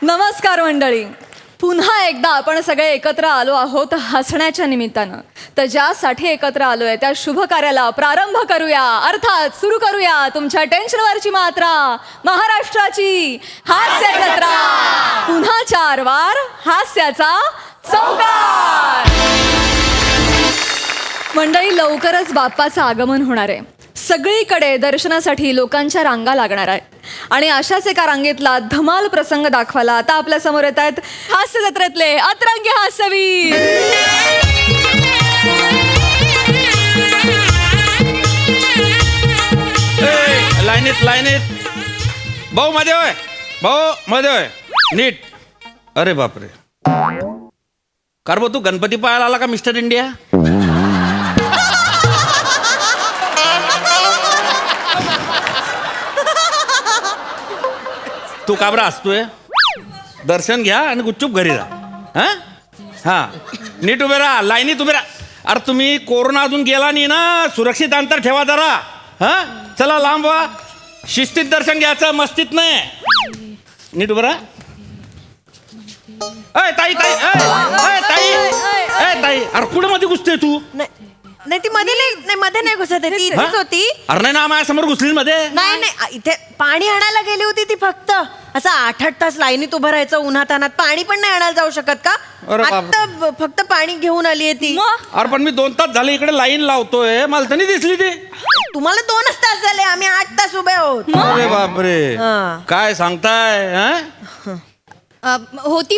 नमस्कार मंडळी. पुन्हा एकदा आपण सगळे एकत्र आलो आहोत हसण्याच्या निमित्तानं. तर ज्यासाठी एकत्र आलोय त्या शुभ कार्याला प्रारंभ करूया, अर्थात सुरू करूया तुमच्या टेन्शनवरची मात्रा, महाराष्ट्राची हास्य जत्रा. पुन्हा 4 वार हास्याचा चौकार. मंडळी, लवकरच बाप्पाचं आगमन होणार आहे. सगळीकडे दर्शनासाठी लोकांच्या रांगा लागणार आहेत आणि अशाच एका रांगेतला धमाल प्रसंग दाखवायला आता आपल्या समोर येत आहेत हास्य जत्रेतले अतरंगी हास्यवीर. लाईनीत भाऊ मध्ये होय, भाऊ मध्ये होय, नीट. अरे बापरे, कारबो तू गणपती पाहायला आला का मिस्टर इंडिया? तू काबरा असतोय? दर्शन घ्या आणि गुपचूप घरी जा. हा नीट उभे राहा, लाईनीत उभे राहा. अरे तुम्ही कोरोना अजून गेला नाही ना, सुरक्षित अंतर ठेवा जरा. चला लांब व्हा, शिस्तीत दर्शन घ्यायचं, मस्तीत नाही. नीट उभे राहा. ताई ताई ताई ताई, अरे कुठे मध्ये घुसते तू? नाही ती मध्ये नाही घुसत आहे, ती इथेच होती. अरे नाही ना, माझ्यासमोर घुसली मध्ये. नाही इथे पाणी आणायला गेली होती ती. फक्त असं 8-8 तास लाईनीत उभं राहायचं उन्हात अनात. पाणी पण नाही आणायला जाऊ शकत का? अरे बाप. आता फक्त पाणी घेऊन आली आहे ती. अरे पण मी 2 तास झाले इकडे लाईन लावतोय, मला तर नाही दिसली ती. तुम्हाला 2च तास झाले, आम्ही 8 तास उभे आहोत. अरे बापरे, हा. काय सांगताय? होती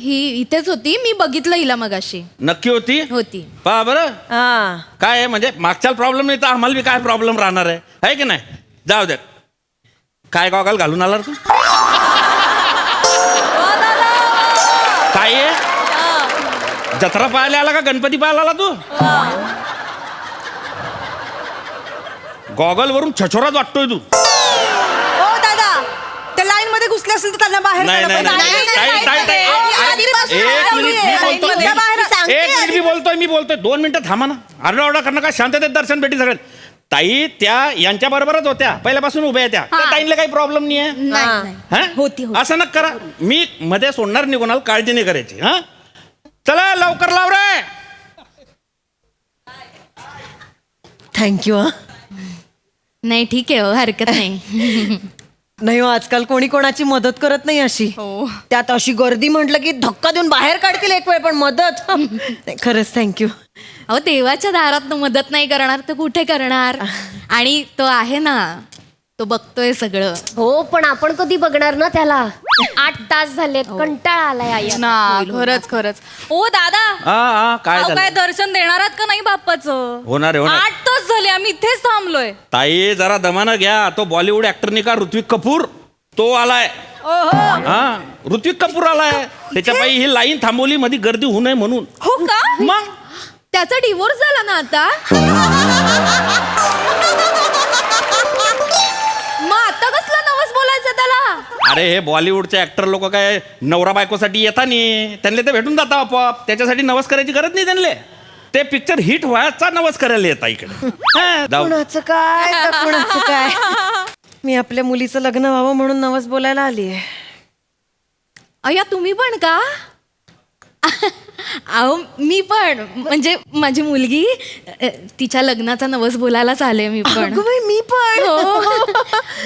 ही इथेच होती. मी बघितलं हिला मगाशी. नक्की होती? पहा बरं हा. काय आहे, म्हणजे मागच्या प्रॉब्लेम नाही तर आम्हाला बी काय प्रॉब्लेम राहणार आहे की नाही? जाऊ दे. काय गॉगल घालून आला तू? काय आहे? जत्रा पाहायला आला का गणपती पाहायला आला तू? गॉगल वरून छछोराच वाटतोय तू. ओ दादा, त्या लाईन मध्ये घुसले असेल तर त्यांना बाहेर नाही, काढा. नाही, नाही. एक मिनिट मी बोलतोय 2 मिनिटं थांबा ना. आरडाओरडा करणं का, शांततेत दर्शन भेटी सगळ्यात. ताई त्या यांच्या बरोबरच होत्या, पहिल्यापासून उभ्या आहेत त्या. ताईंना काही प्रॉब्लेम नाही आहे. होती. असं नका करा. मी मध्ये सोडणार नाही कोणाला, काळजी नाही करायची. चला लवकर लाव रे. थँक्यू. नाही ठीक आहे, हरकत नाही. नाही हो, आजकाल कोणी कोणाची मदत करत नाही अशी. त्यात अशी गर्दी म्हटलं की धक्का देऊन बाहेर काढतील एक वेळ, पण मदत नाही. खरंच थँक्यू. अहो, देवाच्या दारात मदत नाही करणार तर कुठे करणार? आणि तो आहे ना, तो बघतोय सगळं. हो, पण आपण कधी बघणार ना त्याला? 8 तास झालेत, कंटाळा आलाय आई. ना, खरंच. ओ दादा, काय काय झालं? दर्शन देणार आहात का नाही बाप्पाचं? होणार आहे, होणार. 8 तास झाले आम्ही इथेच थांबलोय. ताई जरा दमानं घ्या. तो बॉलिवूड ऍक्टर नाही का, ऋत्विक कपूर, तो आलाय. ऋत्विक कपूर आलाय. त्याच्या पायी ही लाईन थांबवली, मध्ये गर्दी होऊ नये म्हणून. हो का? मग त्याचा डिवोर्स झाला ना आता. मग आता कसला नवस बोलायचं त्याला? अरे हे बॉलिवूडचे ऍक्टर लोक काय नवरा बायकोसाठी येता नाही, त्यांना ते भेटून जाता आपोआप. त्याच्यासाठी नवस करायची गरज नाही त्यांना. ते पिक्चर हिट व्हायचा नवस करायला येता इकडे. कुणाचं काय तर कुणाचं काय. मी आपल्या मुलीचं लग्न व्हावं म्हणून नवस बोलायला आली आहे. अय्या, तुम्ही पण का? अहो, मी पण, म्हणजे माझी मुलगी, तिच्या लग्नाचा नवस बोलायलाच आले मी पण. अगं बाई, मी पण. हो.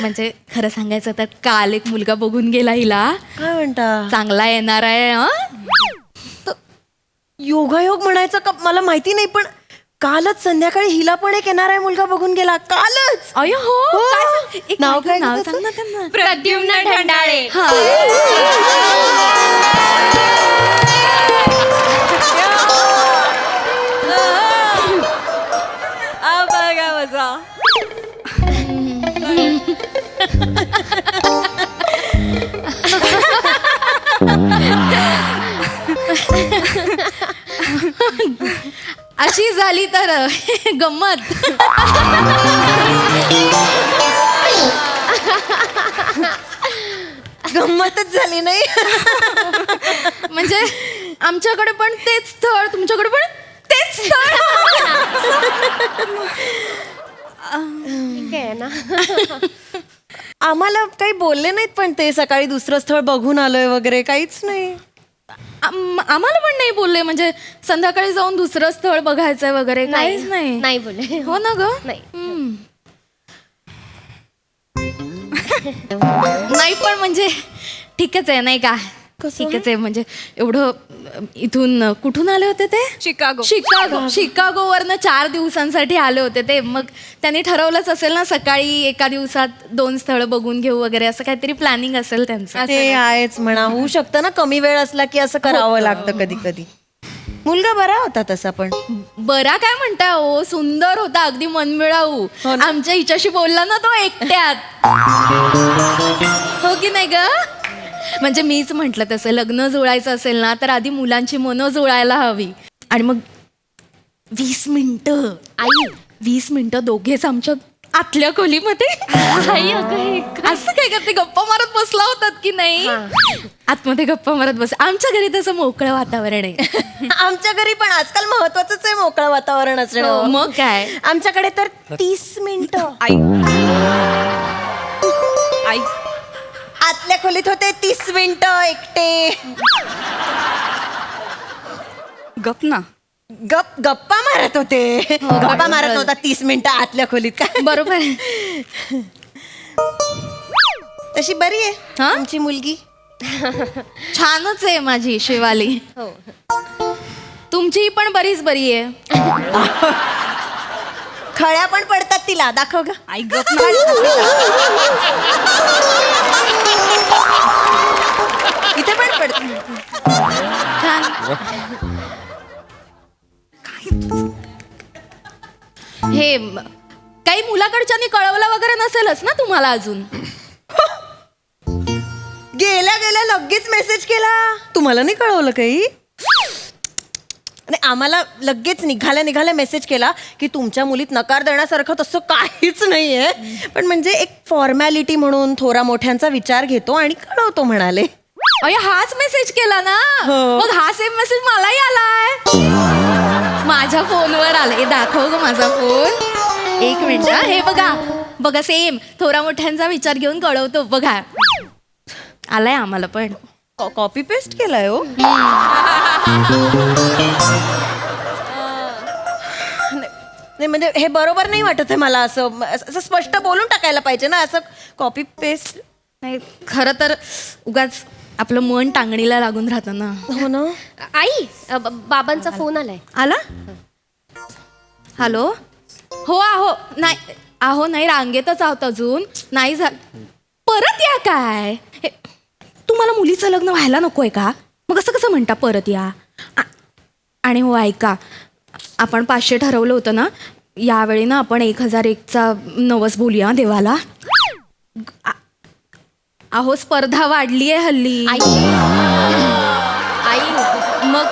म्हणजे खरं सांगायचं तर काल एक मुलगा बघून गेला हिला. काय म्हणता? चांगला येणार आहे. योगायोग म्हणायचं का मला माहिती नाही, पण कालच संध्याकाळी हिला पण एक येणार आहे मुलगा बघून गेला. कालच. अय्या, हो. हो. काय सांग- एक नाव नाव काय नाव त्याचं? सांग ना त्यांना. प्रद्युम्न ढंडाळे. बघा मजा. अशी झाली तर गंमत. गंमतच झाली नाही. म्हणजे आमच्याकडे पण तेच स्थळ, तुमच्याकडे पण तेच स्थळ. ठीक आहे ना. आम्हाला काही बोलले नाहीत पण ते सकाळी दुसरं स्थळ बघून आलोय वगैरे काहीच नाही. आम्हाला पण नाही बोलले, म्हणजे संध्याकाळी जाऊन दुसरं स्थळ बघायचंय वगैरे काहीच नाही. नाही बोले. हो ना ग. नाही. नाही पण म्हणजे ठीकच आहे नाही का. ठीकच आहे म्हणजे एवढं इथून कुठून आले होते ते? शिकागोवरनं 4 दिवसांसाठी आले होते ते. मग त्यांनी ठरवलंच असेल ना सकाळी एका दिवसात 2 स्थळ बघून घेऊ वगैरे, असं काहीतरी प्लॅनिंग असेल त्यांचं. ते आहेच म्हणा. होऊ शकतं ना कमी वेळ असला की असं करावं लागतं कधी कधी. मुलगा बरा होता तसा पण. बरा काय म्हणताय हो, सुंदर होता अगदी मनमिळाऊ. आमच्या हिच्याशी बोलला ना तो एकट्यात. हो की नाही ग. म्हणजे मीच म्हंटल तसं लग्न जुळायचं असेल ना तर आधी मुलांची मनं जुळायला हवी. आणि मग 20 मिनिटं 20 मिनिटं दोघेच आमच्या आतल्या खोलीमध्ये. असं काय करते, गप्पा मारत बसला होतात की नाही. आतमध्ये गप्पा मारत बस. आमच्या घरी तसं मोकळं वातावरण आहे. आमच्या घरी पण आजकाल महत्वाचंच आहे मोकळं वातावरण असणं. मग काय. आमच्याकडे तर 30 मिनिटं आई आतल्या खोलीत होते 30 मिनिटं एकटे. गप ना. गप्पा मारत होते. गप्पा मारत नव्हता 30 मिनिटं आतल्या खोलीत काय. बरोबर. तशी बरी आहे हा? आमची मुलगी. छानच आहे माझी शिवाली. तुमची पण बरीच बरी आहे. खळ्या पण पडतात तिला. दाखव ग. आई गप ना. इथे पण पडत. छान. हे काही मुलाकडच्यानी कळवलं वगैरे नसेलच ना तुम्हाला अजून. गेल्या गेल्या लगेच मेसेज केला. तुम्हाला नाही कळवलं काही. आणि आम्हाला लगेच निघाल्या मेसेज केला की तुमच्या मुलीत नकार देण्यासारखं तसं काहीच नाहीये, पण म्हणजे एक फॉर्मॅलिटी म्हणून थोरा मोठ्यांचा विचार घेतो आणि कळवतो म्हणाले. अरे हाच मेसेज केला ना. मग हा सेम मेसेज मलाही आलाय. माझ्या फोनवर आलाय. दाखव ग माझा फोन. एक मिनिट. हे बघा बघा सेम थोरा मोठ्यांचा विचार घेऊन कळवतो बघा. आलाय आम्हाला पण. कॉपी पेस्ट केलाय हो. नाही म्हणजे हे बरोबर नाही वाटत आहे मला. असं स्पष्ट बोलून टाकायला पाहिजे ना. असं कॉपी पेस्ट नाही. खरं तर उगाच आपलं मन टांगणीला लागून राहतं ना. हो ना. आई बाबांचा फोन आलाय. आला. हॅलो. हो आहो नाही आहो नाही रांगेतच आहोत अजून नाही झालं. परत या काय. तुम्हाला मुलीचं लग्न व्हायला नकोय का. मग असं कसं म्हणता परत या. आणि हो ऐका, आपण 500 ठरवलं होतं ना, यावेळी ना आपण 1001चा नवस बोलूया देवाला. अहो स्पर्धा वाढली आहे हल्ली. आई मग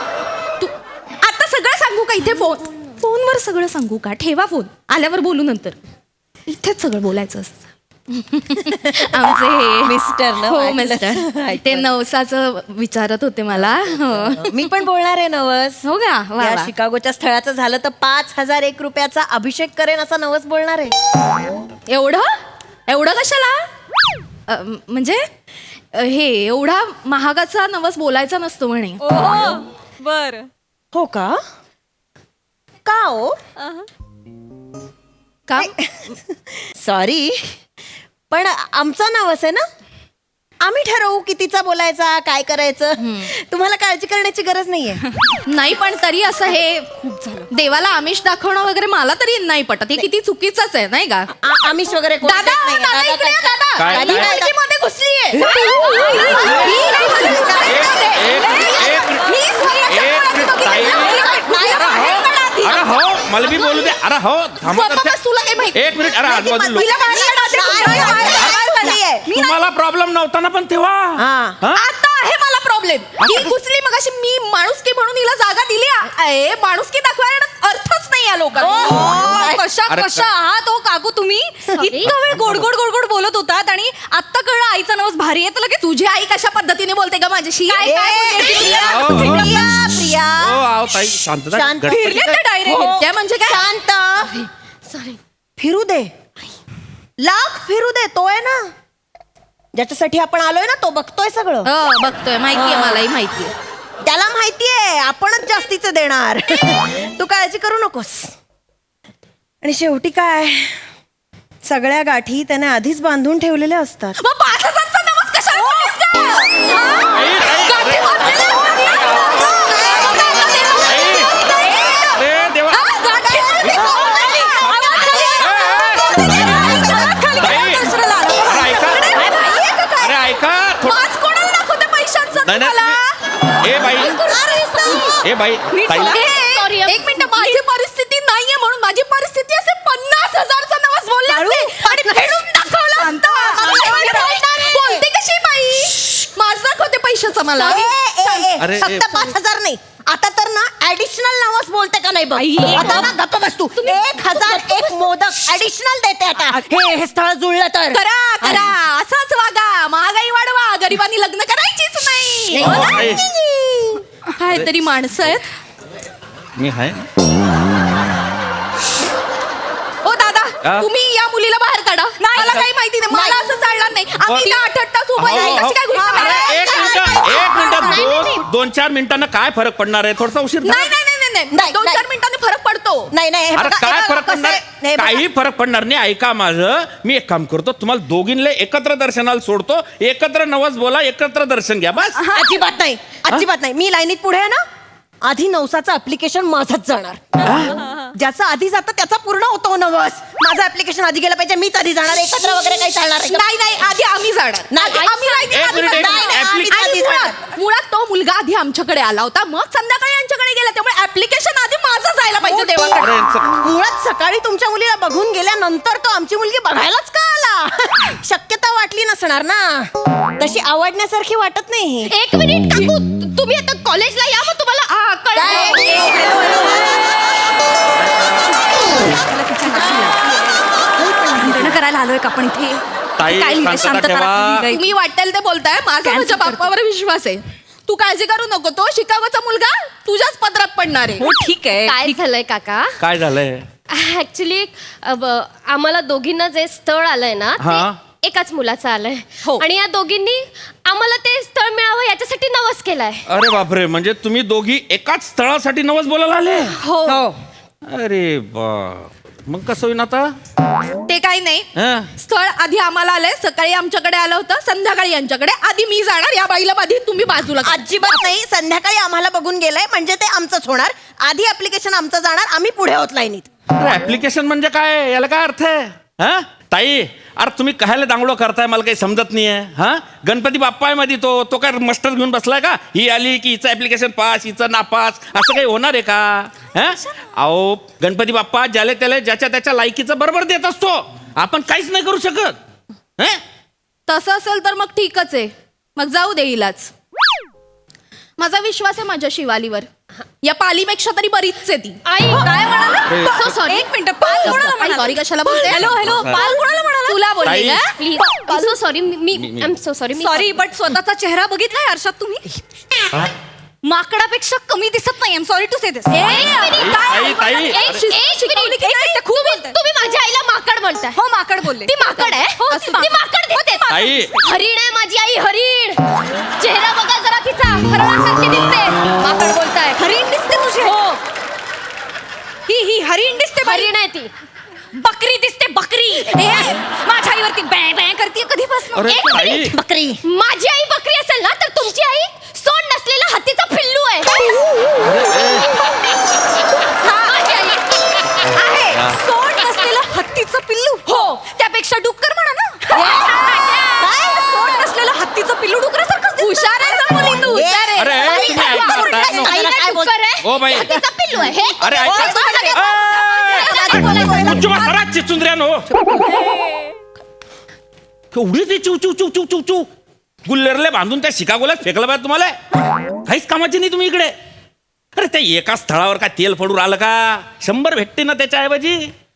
तू आता सगळं सांगू का इथे फोनवर सगळं सांगू का. ठेवा फोन, आल्यावर बोलू नंतर. इथेच सगळं बोलायचं असतं. आमचे हे मिस्टर ना. हो मिस्टर ते नवसाचं विचारत होते मला. हो मी पण बोलणार आहे नवस. हो का. वा या वा. शिकागोच्या स्थळाचं झालं तर 5001 रुपयाचा अभिषेक करेन असा नवस बोलणार आहे. एवढं कशाला. म्हणजे हे एवढा महागाचा नवस बोलायचा नसतो म्हणे. बर. हो का. का हो. का. सॉरी पण आमचा नवस आहे ना. आम्ही ठरवू कितीचा बोलायचा काय करायचं. तुम्हाला काळजी करण्याची गरज नाहीये. नाही पण तरी असं हे देवाला आमिष दाखवणं वगैरे मला तरी नाही पटत. हे किती चुकीचंच आहे नाही का. आमिष वगैरे कोण दादा देत नाही. दादा इकडे या, दादा. काय? ही मुलगीमध्ये घुसलीये. मी स्वतःच्या एक डोळ्यांनी मिनिट, ताई. बघितलं. अरे हो मला बी बोलू दे. अरे हो थांबा तर बस तुला काही माहिती. एक मिनिट. अरे आजूबाजूला तिला बाहेर काढा. तुम्हाला प्रॉब्लेम नव्हता ना पण तेव्हा. हा? आता आहे मला प्रॉब्लेम. ही घुसली मग अशी मी माणुसकी म्हणून हिला जागा दिली. माणुसकी दाखवायला अर्थच नाही या लोकांना. कशा अरे कशा आहात हो काकू तुम्ही. इतका वेळ गोड गोड गोड गोड बोलत होतात आणि आत्ता कळलं आईचा नवस भारी आहे तर लगेच तुझी आई कशा पद्धतीने बोलते का माझ्याशी. प्रिया हो आहो ताई शांतता. शांत. गडबड. फिरले तर डायरेक्ट. हो. त्या म्हणजे काय. शांत. फिरू दे. लाख फिरू दे. तो आहे ना ज्याच्यासाठी आपण आलोय ना तो बघतोय सगळं. हो बघतोय, माहितीये, मलाही माहितीये. त्याला माहितीये आपणच जास्तीचं देणार. तू काळजी करू नकोस. आणि शेवटी काय, सगळ्या गाठी त्याने आधीच बांधून ठेवलेल्या असतात. मग 5,000चा नवस कशाला बोललीस का? हा? आई, आई, गाठी आई, बांधलेल्या असतात. अरे देवा. हा, गाठी बांधलेल्या अरे ऐका. अरे ऐका. पाच कोणाला दाखवते पैशांचं नाही, नाही, तुम्हाला? ए बाई, ए बाई, ताई. Sorry, एक मिनिट, माझी परिस्थिती नाहीये म्हणून माझी परिस्थिती असे 50,000चा नवस बोलले असते आणि फेडून दाखवला असता. बोलते कशी बाई? माझं दाखवते पैशाचं मला. अरे, फक्त 5,000 नाही, आता तर ना ऍडिशनल नवस बोलते का नाही बघ. आता ना गप्प बस तू. 1,001 मोदक ऍडिशनल देते आता. हे स्थळ जुळलं तर. करा करा, असंच वागा, महागाई वाढवा, गरिबांनी लग्न करायचीच नाही. हो, आई. काय तरी माणसं आहेत. मी आहे. ओ दादा, हा? तुम्ही या मुलीला बाहेर काढा. मला काही माहिती नाही, मला असं चालणार नाही. आम्ही इथं 8 तास उभं हो, राहिलो. हो. कशी काय गोष्ट अरे, करताय? एक मिनिट 2-4 मिनिटांना काय फरक पडणार आहे? थोडासा उशीर झाला. नाही नाही नाही नाही नाही, 2-4 नाही. मिनिटांनी फरक पडतो. नाही नाही हे अरे बघा, काय हे बघा, फरक कसं पडणार आहे, हे बघा. काही फरक पडणार नाही. ऐका माझं, मी एक काम करतो, तुम्हाला दोघींना एकत्र दर्शनाला सोडतो. एकत्र नवस बोला, एकत्र दर्शन घ्या बस. अजिबात नाही, अजिबात नाही. मी लाईनीत पुढे आहे ना, आधी नवसाचं ऍप्लिकेशन माझंच जाणार. ज्याचा आधी जातं त्याचा पूर्ण होतो नवस. माझं ऍप्लिकेशन आधी गेलं पाहिजे, मीच आधी जाणार. एकत्र वगैरे काही चालणार नाही. नाही नाही, आधी आम्ही जाणार. नाही, आम्ही लाईनीत एक आधी मिनिट, एक जाणार. मिनिट. नाही, आम्ही Application- आधी जाणार. मुळात तो मुलगा आधी आमच्याकडे आला होता, मग संध्याकाळी यांच्याकडे गेला. त्यामुळे ऍप्लिकेशन आधी माझं जायला पाहिजे देवाकडे. अरे, यांचं- मुळात सकाळी तुमच्या मुलीला बघून गेल्यानंतर तो आमची मुलगी बघायलाच का आला? शक्यता वाटली नसणार ना. तशी आवडण्यासारखी वाटत नाही. एक मिनिट काकू, तुम्ही आता कॉलेजला या, मग तुम्हाला लग्न करायला आलोय का आपण इथे? ताई, काय लिहिलंय? शांतता शांत करा. ठेवा. लिहिलंय. तुम्ही वाटेल ते बोलताय. माझा Cancel माझ्या करतो. बाप्पावर विश्वास आहे. तू काळजी करू नको, तो शिकागोचा मुलगा तुझ्याच पदरात पडणार आहे. हो ठीक आहे. काय झालंय काका? काय झालंय? ऍक्च्युली आम्हाला दोघींना जे स्थळ आलंय ना हा. ते एकाच मुलाचं आलंय. हो. आणि या दोघींनी आम्हाला ते स्थळ मिळावं याच्यासाठी नवस केलाय. अरे बापरे, म्हणजे तुम्ही दोघी एकाच स्थळासाठी नवस बोलायला आले? हो अरे बा, मग कसं होईन आता? ते काही नाही. हं? स्थळ आधी आम्हाला आलंय, सकाळी आमच्याकडे आलं होतं, संध्याकाळी यांच्याकडे. आधी मी जाणार, या बाईला आधी तुम्ही बाजूला करा. अजिबात नाही. संध्याकाळी आम्हाला बघून गेलंय म्हणजे ते आमचंच होणार. आधी ऍप्लिकेशन आमचं जाणार, आम्ही पुढे होत लाईनीत. अरे ऍप्लिकेशन म्हणजे काय? याला काय अर्थ आहे? हा ताई, अरे तुम्ही कायला दांगडो करताय, मला काही समजत नाहीये. हा, गणपती बाप्पा आहे मध्ये, तो काय मस्टर घेऊन बसलाय का? ही आली की हिचं ऍप्लिकेशन पास, हिचं नापास, असं काही होणार आहे का? हा, अहो गणपती बाप्पा ज्याला त्याला ज्याच्या त्याच्या लायकीचं बरोबर देत असतो. आपण काहीच नाही करू शकत. हं? तसं असेल तर मग ठीकच आहे, मग जाऊ दे हिलाच. माझा विश्वास आहे माझ्या शिवालीवर. या पालीपेक्षा तरी बरीच आहे ती. आई काय म्हणाला? सॉरी, एक मिनिट, पाल कोणाला म्हणाला? सॉरी कशाला बोलते? हॅलो हॅलो, पाल कोणाला म्हणाला? तुला बोलले ताई. का? Please so sorry. Me I am so sorry. Sorry but स्वतःचा चेहरा बघितलाय आरशात तुम्ही? माकडापेक्षा कमी दिसत नाही. आय एम सॉरी टू से दिस. ताई, ताई. तुम्ही माझ्या आईला माकड बोलताय. हो माकड बोलले. ती माकड आहे. हो, ती माकड दिसते. ताई. हरिण आहे माझी आई, हरिण. चेहरा बघा जरा तिचा, हरणासारखी दिसते. माकड बोलताय. हरिण दिसते तुझे? हो, ही हरिण दिसते बाई. हरिण आहे ती. बकरी दिसते, बकरी. माझ्या आईवरती बॅ बॅ करते कधीपासून. अरे एक ताई. मिनिट. बकरी. माझी आई बकरी असेल ना, तर तुमची आई सोंड नसलेला हत्तीचा पिल्लू आहे. माझी आई आहे सोंड नसलेलं हत्तीचं पिल्लू. हो. त्यापेक्षा डुक्कर म्हणा ना. काय सोंड नसलेलं हत्तीचं पिल्लू डुकरासारखंच दिसतं. हुशार आहे ना मुली तू, हुशार आहे. अरे ताई, तुम्ही ताई, ऐकता ताई, काय? ताई, काय बोल- डुक्कर आहे. O by. हत्तीचा पिल्लू आहे. हे अरे ऐका. सरा चिचुंद्र्यानो, केवढी ती चिव चिव चिव चिव चिव चिव गुल्लेरले बांधून त्या शिकागोला फेकलं पाहिजे तुम्हाला. काहीच कामाची नाही तुम्ही इकडे. अरे त्या एका स्थळावर काय तेल पडून आलं का? 100 भेटते ना त्याच्याऐवजी.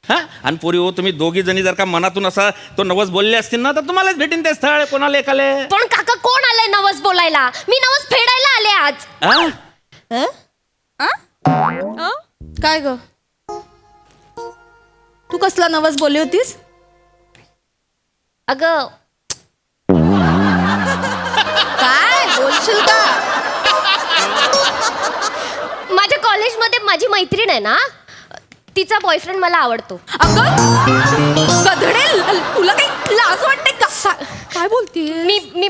हा, आणि पोरी हो, तुम्ही दोघी जणी जर का मनातून असा तो नवस बोलले असतील ना, तर तुम्हालाच भेटेन ते स्थळ. कोणाला एकाले? पण काका कोण आलंय नवस बोलायला? मी नवस फेडायला आले आज. हा? काय ग, तू कसला नवस बोलली होतीस? अगं बोलशील का? माझ्या कॉलेजमध्ये माझी मैत्रीण आहे ना, तिचा बॉयफ्रेंड मला आवडतो. अगं गधडे, तुला काही लाज वाटते का? काय बोलतीये? मी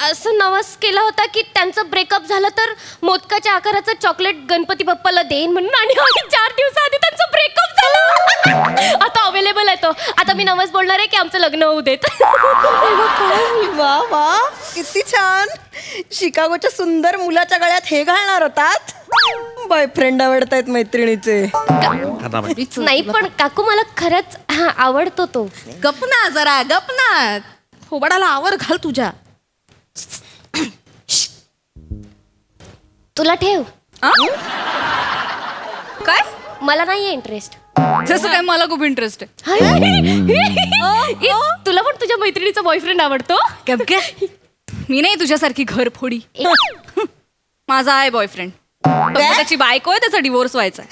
असं नवस केला होता की त्यांचं ब्रेकअप झालं तर मोदकाच्या आकाराचं चॉकलेट गणपती बाप्पाला देईन म्हणून, आणि 4 दिवसाआधी त्यांचं ब्रेकअप झालं. आता अवेलेबल आहे तो. आता मी नवस बोलणार आहे की आमचं लग्न होऊ देत. वा वा, किती छान. शिकागोच्या सुंदर मुलाच्या गळ्यात हे घालणार होतात. बॉयफ्रेंड आवडतायत मैत्रिणीचे. आता बाई. नाही पण काकू मला खरंच आवडतो तो. गप ना जरा, गप ना. थोबाडाला आवर घाल तुझ्या. तुला ठेव. काय मला नाहीये इंटरेस्ट. जसं काय मला खूप इंटरेस्ट आहे. तुला पण तुझ्या मैत्रिणीचा बॉयफ्रेंड आवडतो? मी नाही तुझ्यासारखी घरफोडी. माझा आहे बॉयफ्रेंड. त्याची बायको आहे, त्याचा डिवोर्स व्हायचा आहे.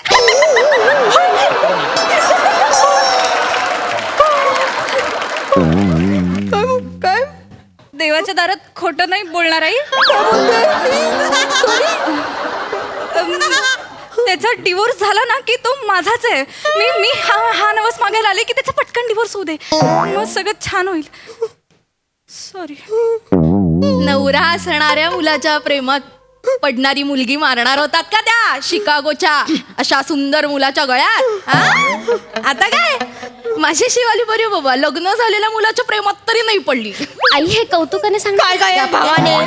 काय देवाच्या दारात खोटं नाही बोलणार आई. त्याचा डिवोर्स झाला ना की तो माझाच आहे. मी हा नवस मागायला आले की त्याचा पटकन डिवोर्स होऊ दे, मग सगळं छान होईल. सॉरी. नवरा असणाऱ्या मुलाच्या प्रेमात पडणारी मुलगी मारणार होतात का त्या शिकागोच्या अशा सुंदर मुलाच्या गळ्यात? हा? आता काय माझी शिवाली बरी बाबा, लग्न झालेल्या मुलाच्या प्रेमात तरी नाही पडली. आई हे कौतुकाने सांग. काय काय भावाने,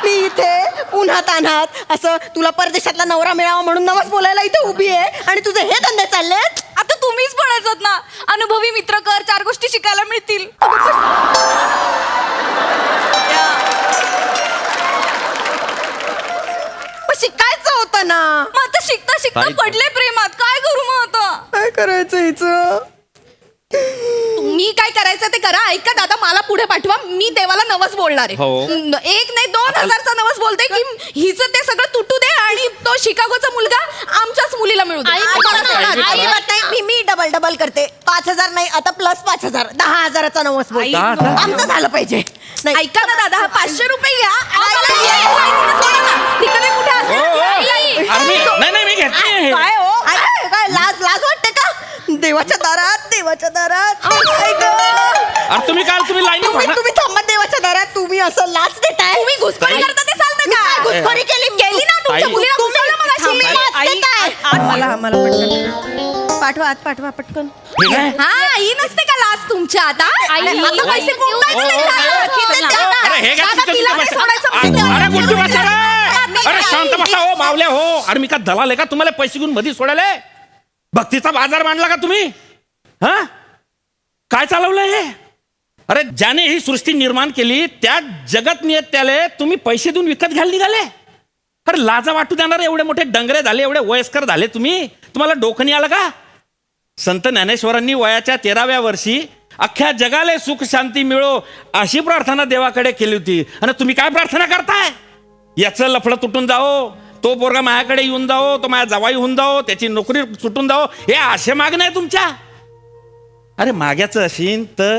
मी इथे पुन्हा तान्हात असं तुला परदेशातला नवरा मिळावा म्हणून नवस बोलायला इथे उभी आहे, आणि तुझे हे धंदे चाललेत. आता तुम्हीच म्हणायचं ना, अनुभवी मित्र कर, 4 गोष्टी शिकायला मिळतील. मग शिकायचं होतं ना. मग आता शिकता शिकता ताई- पडले प्रेमात, काय करू मग आता? काय करायचं हिचं? मी काय करायचं ते करा. ऐका दादा, मला पुढे पाठवा. मी देवाला नवस बोलणार आहे. हो. 1 नाही 2,000चा नवस बोलते की हिचं ते सगळं तुटू दे आणि तो शिकागोचा मुलगा आमच्याच मुलीला मिळू दे. आई, आम्हाला आई, नाही. आई, अजिबात नाही. मी डबल करते. 5,000 नाही, आता प्लस 5,000, 10,000चा नवस बोल. 10,000? आमचं झालं पाहिजे. नाही ऐका ना दादा, 500 रुपये घ्या. आम्हाला लाईनीनं सोडा ना. तिकडे कुठे हो, असेल हो. आई. अरे नाही मी घेतली. काय हो, काय लाज वाटते का? देवाच्या दारात काय गं? अरे तुम्ही लाईनी तुम्ही थांबा देवाच्या दारात. तुम्ही असं लाच देताय. तुम्ही घुसखोरी करता ते चालतं मी काय का? घुसखोरी केली ना तुमच्या ताई. मुलीला घुसवलं मगाशी. मला पटकन पाठवा पटकन. ठीक आहे. हा, ही नसते का लाच तुमच्या आता? आई, आता पैसे कोण काय आई, देणार? आई, खिचत द्या ना. अरे हे घ्या दादा, तुमचं तिला तुमचं नाही पैसे. सोडायचं म्हणजे अरे गुड्डू बसा रे. नाही, अरे आई. शांत बसा हो मावल्या हो. अरे मी का दलाल आहे का तुम्हाला पैसे घेऊन मध्ये सोडायला? भक्तीचा बाजार मांडला का तुम्ही? हा, काय चालवलंय हे? अरे ज्याने ही सृष्टी निर्माण केली त्या जगत नियत्याले तुम्ही पैसे देऊन विकत घ्यायला निघाले? अरे लाजा वाटू देणार, एवढे मोठे डंगरे झाले, एवढे वयस्कर झाले तुम्ही, तुम्हाला डोकं नाही आलं का? संत ज्ञानेश्वरांनी वयाच्या 13व्या वर्षी अख्ख्या जगाला सुख शांती मिळो अशी प्रार्थना देवाकडे केली होती, आणि तुम्ही काय प्रार्थना करताय? याचं लफडं तुटून जाओ, तो पोरगा माझ्याकडे येऊन जाओ, तो माझ्या जावाई होऊन जाओ, त्याची नोकरी सुटून जाओ, हे असे मागणं आहे तुमच्या? अरे माग्याचं असेल तर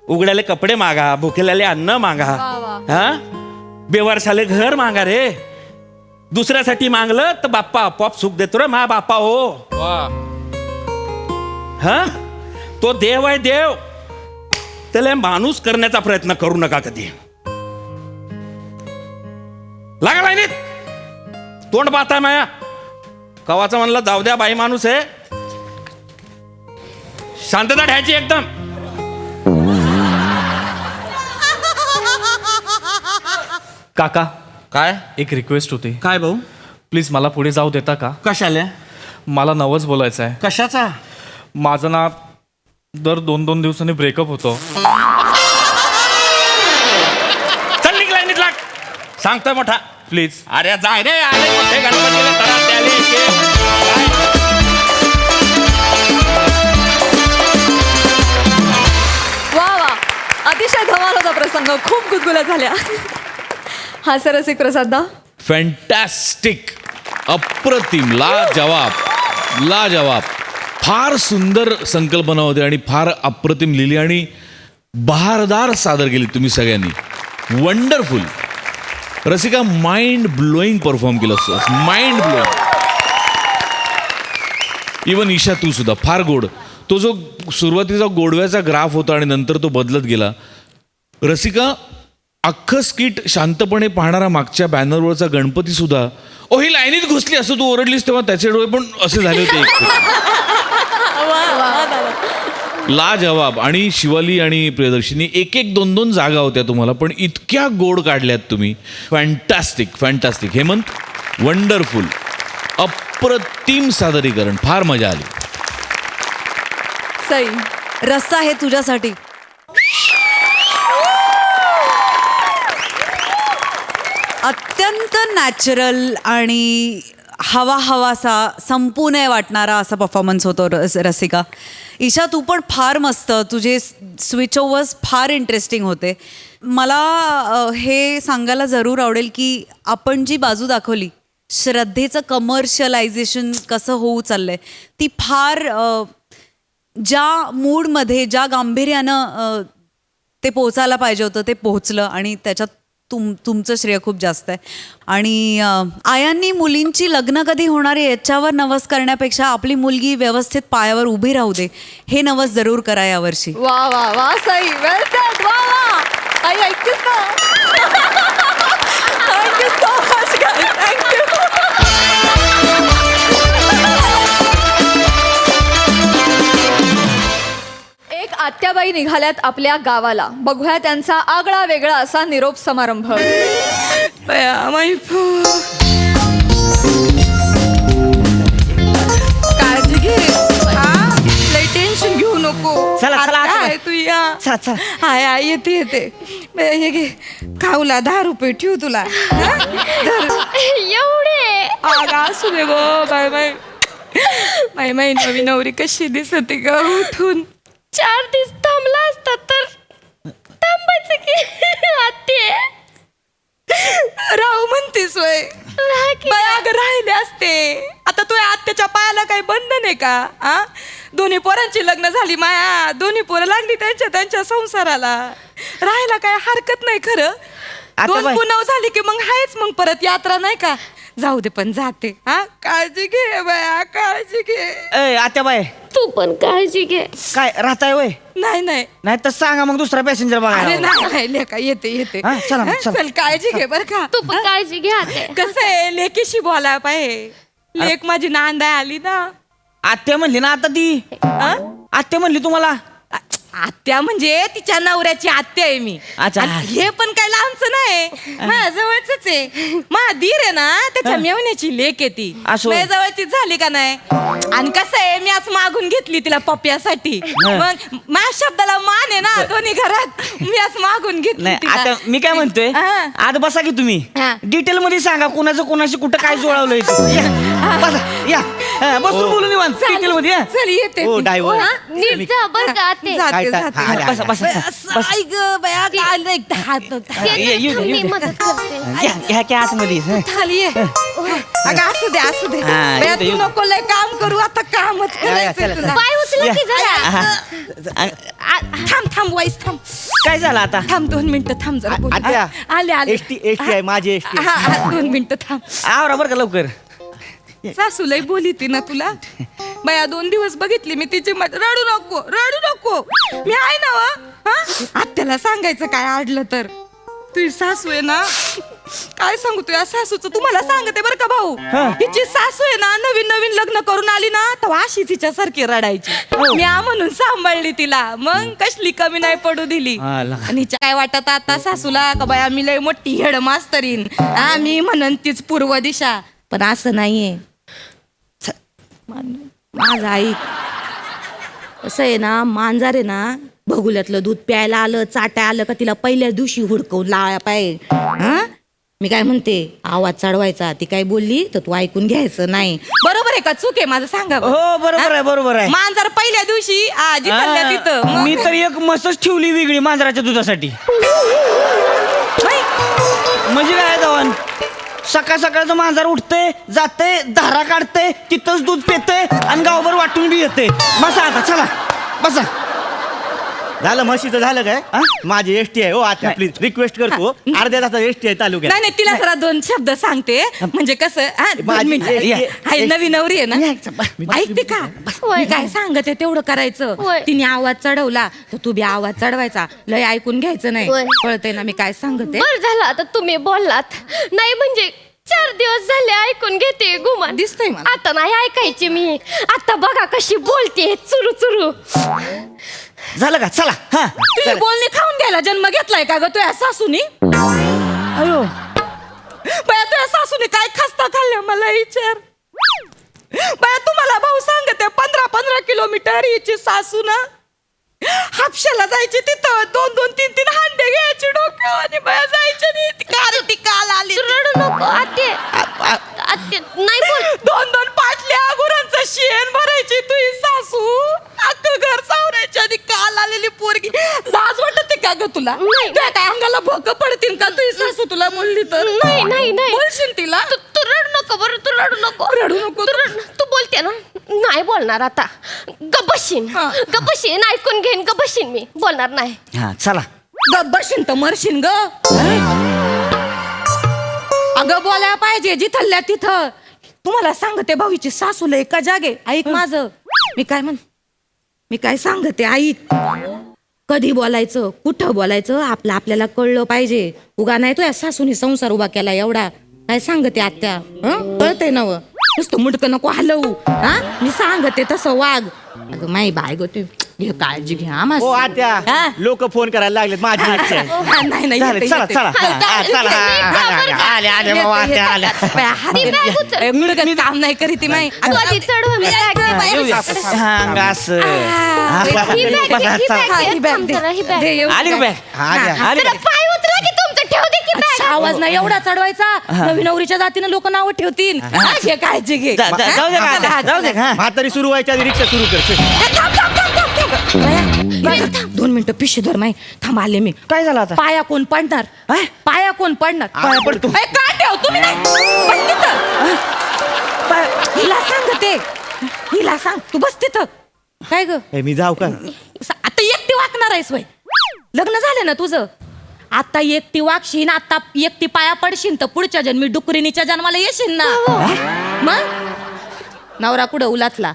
उघड्याले कपडे मागा, भुकेल्याले अन्न मागा, हा, बेवारशाले घर मागा रे. दुसऱ्यासाठी मागलं तर बाप्पा आपोआप सुख देतो रे मा बाप्पा हो. हा, तो देव आहे देव, त्याला माणूस करण्याचा प्रयत्न करू नका कधी. लागा लाईनीत, तोंड पाहताय माया. कवाचं म्हणलं जाऊ द्या, बाई माणूस आहे, शांतता ठेवायची एकदम. काका, काय एक रिक्वेस्ट होती. काय भाऊ? प्लीज मला पुढे जाऊ देता का? कशाले? मला नवस बोलायचं आहे. कशाचा? माझं ना दर 2-2 दिवसांनी ब्रेकअप होतो. चल निघ लाईनीत लाग, सांगतोय मोठा. प्लीज. अरे जाय रे, आले मोठे गणपतीला तरात आले ते. वा वा, अतिशय धमाल होता प्रसंग, खूप गुदगुल्या झाल्या. हा सरसिक प्रसाद दा. फॅन्टॅस्टिक, अप्रतिम, लाजवाब. फार सुंदर संकल्पना होती आणि फार अप्रतिम लिहिली आणि बहारदार सादर केली तुम्ही सगळ्यांनी. Wonderful. Rasika mind blowing perform केलं असतं, माइंड ब्लोईंग. इवन ईशा तू सुद्धा फार गोड. तो जो सुरुवातीचा गोडव्याचा ग्राफ होता आणि नंतर तो बदलत गेला. रसिका अख्खं स्किट शांतपणे पाहणारा मागच्या बॅनरवरचा गणपती सुद्धा ओ ही लाईनीत घुसली असं तू ओरडलीस तेव्हा त्याचे डोळे पण असे झाले होते. लाजवाब. आणि शिवाली आणि प्रियदर्शिनी एक एक दोन दोन जागा होत्या तुम्हाला, पण इतक्या गोड काढल्यात तुम्ही. Fantastic fantastic. हेमंत वंडरफुल, अप्रतिम सादरीकरण, फार मजा आली. सई, रस्सा हे तुझ्यासाठी. अत्यंत नॅचरल आणि हवा हवासा संपू नये वाटणारा असा परफॉर्मन्स होतो रसिका. ईशा तू पण फार मस्त, तुझे स्विच ओव्हर्स फार इंटरेस्टिंग होते. मला हे सांगायला जरूर आवडेल की आपण जी बाजू दाखवली श्रद्धेचं कमर्शियलायझेशन कसं होऊ चाललंय, ती फार ज्या मूडमध्ये ज्या गांभीर्यानं ते पोचायला पाहिजे होतं ते पोहोचलं आणि त्याच्यात तुमचं श्रेय खूप जास्त आहे. आणि आयांनी मुलींची लग्न कधी होणार आहे याच्यावर नवस करण्यापेक्षा आपली मुलगी व्यवस्थित पायावर उभी राहू दे हे नवस जरूर करा यावर्षी. वा वा वा सई, वेल सेड. वा वा, आई ऐकतेस ना. Thank you so much guys, thank you. एक आत्याबाई निघाल्यात आपल्या गावाला. बघूया त्यांचा आगळा वेगळा असा निरोप समारंभ. काळजी घे, लय टेन्शन घेऊ नको. चला, चला, आता आता. आहे तू या. चला, चला. हाय हाय, येते. हे घे, खाऊला 10 रुपये ठेवू तुला. हा? धर. एवढे आगा असू दे गो. बाय माई नवी नवरी कशी दिसते ग उठून. 4 दिवस थांबला असता तर थांबायचं की आत्ते. राहू म्हणतेस वय. अगं राहिले असते. आता तुझ्या आत्याच्या पायाला काही बंधन आहे का? आ दोन्ही पोरांची लग्न झाली माया, दोन्ही पोरं लागली त्यांच्या संसाराला. राहायला काय हरकत नाही खरं. आता 2 बाई. पुनव झाली की मग हायच मग परत यात्रा नाही का. जाऊ दे पण जाते. हा काळजी घे बाया, काळजी घे. आत्याबाई तू पण काळजी घे. काय राहताय वय? नाही नाही तर सांगा मग दुसरा पॅसेंजर अरे बघायला. नाही लेका, येते हा, चला मग, हा, चला. चल काळजी घे बर का. तू पण काळजी घे आते. कसं आहे लेकीशी बोलायला पाहिजे. लेक माझी नांदाय आली ना. आत्या म्हणली ना आता ती. आ? आत्या म्हणली तुम्हाला. आत्या म्हणजे तिच्या नवऱ्याची आत्या आहे मी. अच्छा. आणि हे पण काय लांबचं नाही, माझ्या जवळच आहे. माझा धीर आहे ना, त्याच्या मेवण्याची लेक आहे ती. असं. माझ्या जवळची झाली का नाही. आणि कसं आहे मी आज मागून घेतली तिला पप्प्यासाठी. मग माझ्या शब्दाला मान आहे ना दोन्ही घरात. मी आज मागून घेतली नाही तिला. आता मी काय म्हणतोय, हा. आता बसा की तुम्ही हा. डिटेल मध्ये सांगा कोणाचं कोणाशी कुठं काय जुळवलंय ते. या, बसा या. हा, बसून बोलू निवांत डिटेल मध्ये या. चल येते. हो, driver. हा? नीट जा बर का आते. जाते, काय जाते. हा, बसा बसा असं ऐक गं बया, काय नाही, हात येऊ दे, मी येऊ दे. मदत करते. या की आतमध्ये हा. खाली ये. अगं असू दे असू दे. हा, बया, येऊ दे, तू येऊ दे. नको लय काम करू, आता कामच करायचंय चला, तुला. चला. पाय उचला या. की जरा. हा. थांब वाईस थांब. काय झालं आता? थांब 2 मिनिटं थांब जरा बोलू. आत्या. आले एसटी आहे माझी एसटी. हा 2 मिनिटं थांब. आवरा बरं का लवकर. सासू लय बोली ती ना तुला. बया 2 दिवस बघितली मी तिची रडू नको मी आहे ना व. हा? आत्याला सांगायचं काय अडलं तर. तुझी सासू आहे ना, काय सांगू तुझ्या सासूचं. तुम्हाला सांगते बरं का भाऊ, तिची सासू आहे ना नवीन लग्न करून आली ना तेव्हा अशी तिच्यासारखी रडायची. मी म्हणून सांभाळली तिला, मग कसली कमी नाही पडू दिली. आला. आणि हिच्या काय वाटत आता सासूला का बाया मी लय मोठी हेड मास्तरीन. मी म्हणन तीच पूर्व दिशा, पण असं नाहीये. माझं ऐक, असं आहे ना, मांजर आहे ना भगुल्यातलं दूध प्यायला आलं चाटाय आलं का तिला पहिल्या दिवशी हुडकवून लावायला पाहिजे. हा मी काय म्हणते, आवाज चढवायचा. ती काय बोलली तर तू ऐकून घ्यायचं नाही. बरोबर आहे का चूक आहे माझं सांगा बरं. हो बरोबर आहे. मांजर पहिल्या दिवशी जिथल्या तिथं मग- मी तर एक मस्तच ठेवली वेगळी मांजराच्या दुधासाठी. म्हणजे काय जाऊन सकाळचं मांजर उठते जाते धारा काढते तिथंच दूध पिते आणि गावभर वाटून बी येते. बसा आता चला बसा. झालं म्हशीचं झालं काय हा? माझी एसटी आहे हो आता प्लीज रिक्वेस्ट करतो अर्ध्या तासात एसटी आहे तालुक्यात. नाही नाही तिला जरा 2 शब्द सांगते म्हणजे कसं हा, 2 माझी- मिनिटं. ये- हाय, नवी नवरी आहे ना ऐकते का होय. मी काय सांगते तेवढं करायचं होय. तिने आवाज चढवला तर तू बी आवाज चढवायचा लय ऐकून घ्यायचं नाही होय. कळतंय ना मी काय सांगते बर झालं आता तुम्ही बोललात नाही म्हणजे 4 दिवस झाले ऐकून घेते गुमान दिसतंय मला. आता नाही ऐकायची मी आता बघा कशी बोलते चुरू चुरू झालं का चला हा तुझी बोलणी खाऊन घ्यायला जन्म घेतलाय का ग तुझ्या सासूनी अयो बया तुझ्या सासूने काय खस्ता खाल्ल्या मला विचार बया तुम्हाला भाऊ सांगते 15-15 किलोमीटर हिची सासू ना हापशाला जायची तिथं 2-2, 3-3 हांडे घ्यायची डोक्यावर आणि बया जायची नाही ती काल आली रडू नको आते आते नाही बोल 2-2 पाटल्या गुरांचं शेण भरायची तुझी सासू अख्खं घर सावरायची आणि काल आलेली पोरगी लाज वाटते का ग तुला नाही. त्या काय अंगाला भोक पडतील का तुझी सासू तुला बोलली तर नाही नाही नाही बोलशील तिला तू रडू नको बरं तू रडू नको रडू नको. तू बोलते ना नाही बोलणार आता गबशीन हा. गबशीन ऐकून घेईन गबशीन मी बोलणार नाही हा चला गब्बरशीन तर मरशीन ग अगं बोलायला पाहिजे जिथल्या तिथं तुम्हाला सांगते भाऊची सासूला एका जागे ऐक माझं मी काय सांगते ऐक कधी बोलायचं कुठं बोलायचं आपल्याला कळलं पाहिजे उगा नाही तो या सासूनी संसार उभा केला एवढा काय सांगते आत्या कळतंय ना व? नुसतं मुंडकं नको हलवू हा मी सांगते तसं वाघ अगं माई बाय गो तू घे काळजी घ्या हो आत्या लोक फोन करायला लागलेत माझी इच्छा आहे. नाही झालं, येते, चला येते. चला हा, हा, चला आले आले बाबा आत्या आल्या ती bag उचल. मुडकं काम नाही करीत ती माई तू आधी चढव मी bag घे. हा असं हा, ही bag घे, बसा, ही चला. bag घे. bag थांब दे. जरा, ही bag दे, घे. येऊ आली का दे. बॅग आली जरा पाय उचला की तुमचं ठेव दे की bag. आवाज नाही एवढा चढवायचा नवीन नवरीच्या जातीनं लोक नाव ठेवतील घे काळजी घे जाऊ दे का आत्या, जाऊ दे का म्हातारी सुरू व्हायच्या आधी रिक्षा सुरू कर थांब, थांब, थांब, थांब, थांब. बाया, 2 मिनिटं पिशे धर माई थांब आले मी काय झालं आता पाया कोण पडणार पाया कोण पडणार पाया पडतो. ए, काय ठेव तुम्ही नाही बस तिथं. हिला सांग तू बस तिथं काय ग ए, मी जाऊ का आता एकटी वाकणार आहेस वय लग्न झालं ना तुझं आता एकटी वागशील आता एकटी पाया पडशील तर पुढच्या जन्मी डुकरिणीच्या जन्माला येशील ना मग नवरा कुठं उलातला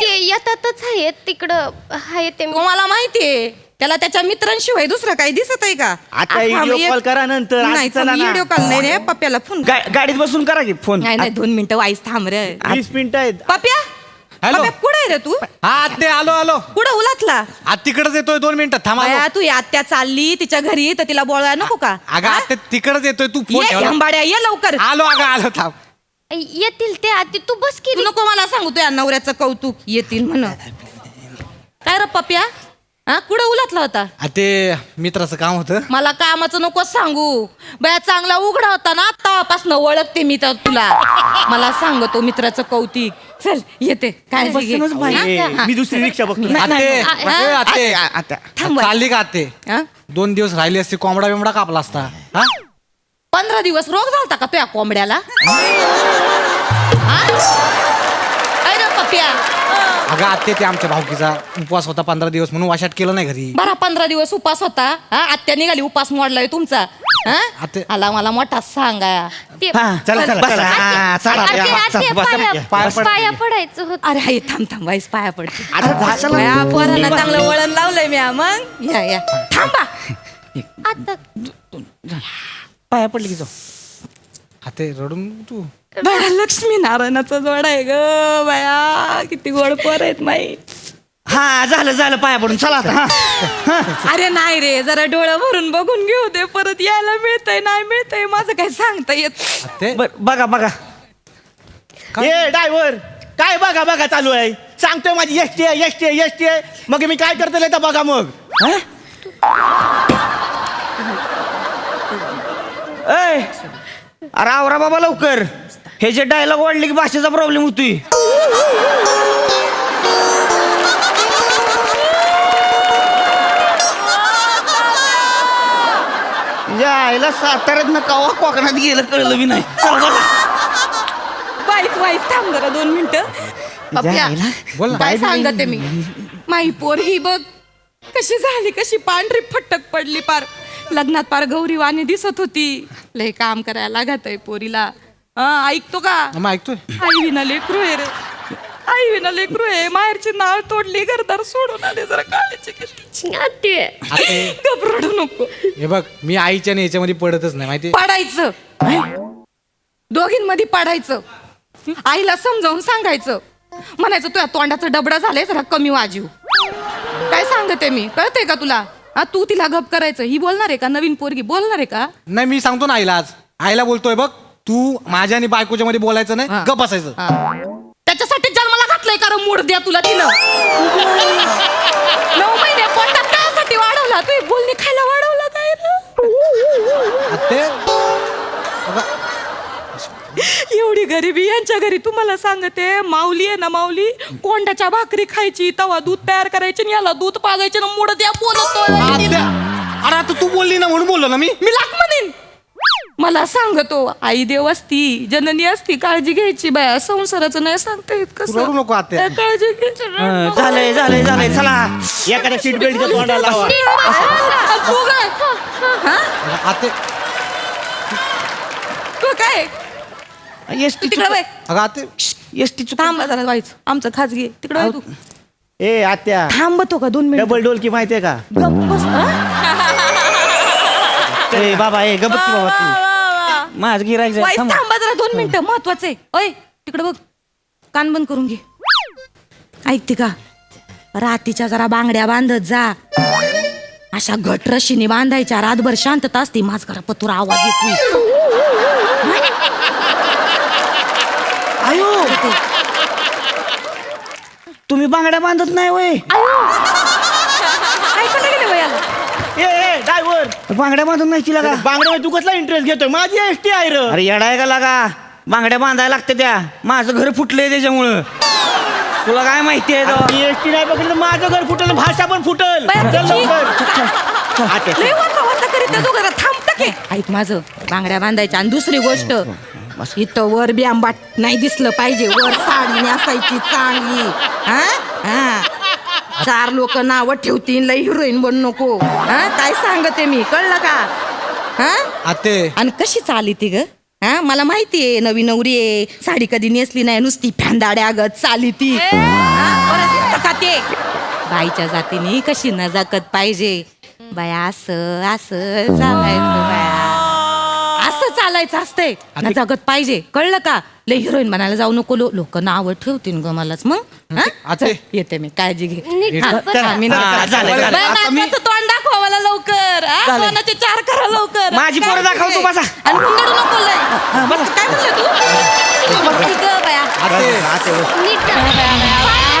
ते येतातच आहे तिकडं आहे ते मी तुम्हाला माहितीये त्याला त्याच्या मित्रांशिवाय दुसरं काही दिसत आहे का आता व्हिडिओ कॉल करा नंतर आज नाही चला ना. व्हिडिओ कॉल नाही रे पप्प्याला फोन गाडीत बसून करा की फोन नाही 2 मिनिटं वाईस थांब रे 20 मिनिटं आहेत पप्प्या हॅलो. पप्प्या, कुठं आहे रे तू हा ते आलो कुठं उलातला आज तिकडच येतोय 2 मिनिटं थांबा बाया, तू या आत्या चालली तिच्या घरी तर तिला बोलायला नको का अगं हा? आता तिकडच येतोय तू फोन ये ठेवला. घंबाड्या ये लवकर आलो अगं आलो थांब येतील ते आधी तू बस की तू नको मला सांगू तुझ्या नवऱ्याचं कौतुक येतील म्हण काय रे पप्प्या हा कुठं उलातला होता आ, ते मित्राचं काम होतं मला कामाचं नको सांगू बया चांगला उघडा होता ना आतापासून ओळखते मी तर तुला मला सांगतो मित्राचं कौतिक चल येते काय बसूनच बाई. मी दुसरी रिक्षा बघतो आते थांब बाई. चालली का आते 2 दिवस राहिली असती कोंबडा बिमडा कापला असता हा 15 दिवस रोग झालता का तुझ्या कोंबड्याला अरे पप्प्या अगं आते ते आमच्या भावकीचा उपवास होता 15 दिवस म्हणून वाशात केलं नाही घरी बरा 15 दिवस उपास होता हा आत्या निघाली उपास मोडलाय तुमचा हा आते- आला मला मोठा सांगा ते चला चला आते- चला हा, चला आते- या, आते चला, बसा. पाया पडायचं होत अरे हाय थांब वाईस पाया पडते आता चला. बया, पोरांना चांगलं वळण लावलंय मी मग या थांबा आता पाया पडली की जाऊ आते रडून तू बया लक्ष्मी नारायणाचा जोड आहे ग बया किती गोड पोर आहेत माई हा झालं पाया पडून चला आता हा. अरे नाही रे जरा डोळं भरून बघून घेऊ दे परत यायला मिळतंय नाही मिळतंय माझं काही सांगता येत आते बघा ए ड्रायव्हर काय बघा चालू आहे सांगतोय माझी एसटी आहे मग मी काय करतो तर बघा मग हा? ए अरे आवरा बाबा लवकर हे जे डायलॉग वाढले की भाषेचा प्रॉब्लेम होतोय यायला साताऱ्यात कवा कोकणात गेलं कळलं बी नाही चल बघा वाईस थांब जरा 2 मिनिटं पप्प्या जायला. बोल ना. काय सांगते मी माई पोर ही बघ कशी झाली, कशी पांढरी फटक पडली पार. लग्नात पार गौरी वाणी दिसत होती. लय काम करायला लागत आहे पोरीला. ऐकतो का? मग ऐकतोय. आई विना लेकरू आहे रे. आई विना लेकरू आहे. माहेरची नाळ तोडली, घरदार सोडून आले. जरा काळजी घे. आते गप रडू नको. हे बघ, मी आईच्या आणि याच्यामध्ये पडतच नाही माहिती. पाडायचं, दोघींमध्ये पाडायचं. आईला समजावून सांगायचं. म्हणायचं तुझ्या तोंडाचं डबडा झालंय, जरा कमी वाजव. काय सांगते मी, कळतंय का तुला? तू तिला गप करायचं. ही बोलणार आहे का? नवीन पोरगी बोलणार आहे का? नाही, मी सांगतो ना आईला. आज आईला बोलतोय बघ, तू माझ्या आणि बायकोच्या मध्ये बोलायचं नाही, हा. गप बसायचं. त्याच्यासाठी जन्माला घातलंय का मूड द्या तुला तिनं? 9 महिने पोटात त्यासाठी वाढवला. तू बोलणी खायला वाढवला काय रे? आते एवढी गरिबी यांच्या घरी. तुम्हाला सांगते, माऊली आहे ना, माऊली कोंड्याच्या भाकरी खायची, तवा दूध तयार करायची, आणि याला दूध पाजायचे ना मुड द्या बोलतोय. अरे आता तू बोलली ना म्हणून बोललो ना मी. मी लाख म्हणेन. मला सांगतो, आई देव असती, जननी असती, काळजी घ्यायची बाया. संसाराचं नाही सांगता येत तू रडू नको आते. काळजी घ्यायची. झालंय झालंय झालंय. चला एखाद्या सीट बेल्टच्या तोंडाला लावा. तू काय? आते तू काय? एसटी तिकडे बाय. अगं आते एसटी थांब जरा व्हायचं. आमचं खाजगी तिकडे वळ तू. ए आत्या, थांबतो का 2 मिनिट? डबल डोलकी माहितीये का? गप्प बस. ए बाबा, ए गबत बाबा तू. माझ गिरायचं वाईस थांबा जरा 2 मिनिटं, महत्वाचं आहे. ओय तिकडे बघ, कान बंद करून घे. ऐकते का? रातीच्या जरा बांगड्या बांधत जा. अशा घट रशीने बांधायच्या. रातभर शांतता असते. माझ घरा पतूर आवाज येतोय. आयो, तुम्ही बांगड्या बांधत नाही वय? ऐकायला गेले वयाला. ए ड्रायव्हर, बांगड्या बांधून नाही की लागा? बांगड्या तू कसला इंटरेस्ट घेतोय? माझी एसटी आहे रे. अरे येडाय का लागा? बांगड्या बांधायला लागते त्या. माझं घर फुटलंय त्याच्यामुळं. तुला काय माहिती आहे? एसटी नाही बघितलं, माझं घर फुटल, भाषा पण फुटल. बाया, चल तुझी- लवकर. लय वाचा करीत त्या दोघं. थांबता की? ऐक माझं, बांगड्या बांधायच्या. आणि दुसरी गोष्ट, इथं वर बी आंबाट नाही दिसलं पाहिजे. वर साडी नेसायची चांगली. हा 4 लोक नावं ठेवतील, लय हिरोईन बन नको. काय सांगते मी, कळलं का? आते आणि कशी चाली ती ग? मला माहितीये, नवी नवरी आहे, साडी कधी नेसली नाही, नुसती फॅंदाड्या गत चाली ती. बरं दिसतं का ते? बाईच्या जातीने कशी नजाकत पाहिजे. बाया असं असं चालायचं, बाया असं चालायचं असतंय. नजाकत पाहिजे, कळलं का? लय हिरोईन बनायला जाऊ नको. लोक नावं ठेवतील ग मलाच. मग आते. चल, येते मी, काळजी घे. नीट हा, बसा. चला, मी हा, झालं, बाया, झालं. आता मी- नाकाचं तोंड दाखवा मला लवकर. कोणाचे 4 करा लवकर. माझी पोरं काळजी दाखवतो, घे. बसा. आणि हुंदडू नको लय. काय म्हणलं तू? ठीक आहे, बाया. आते नीट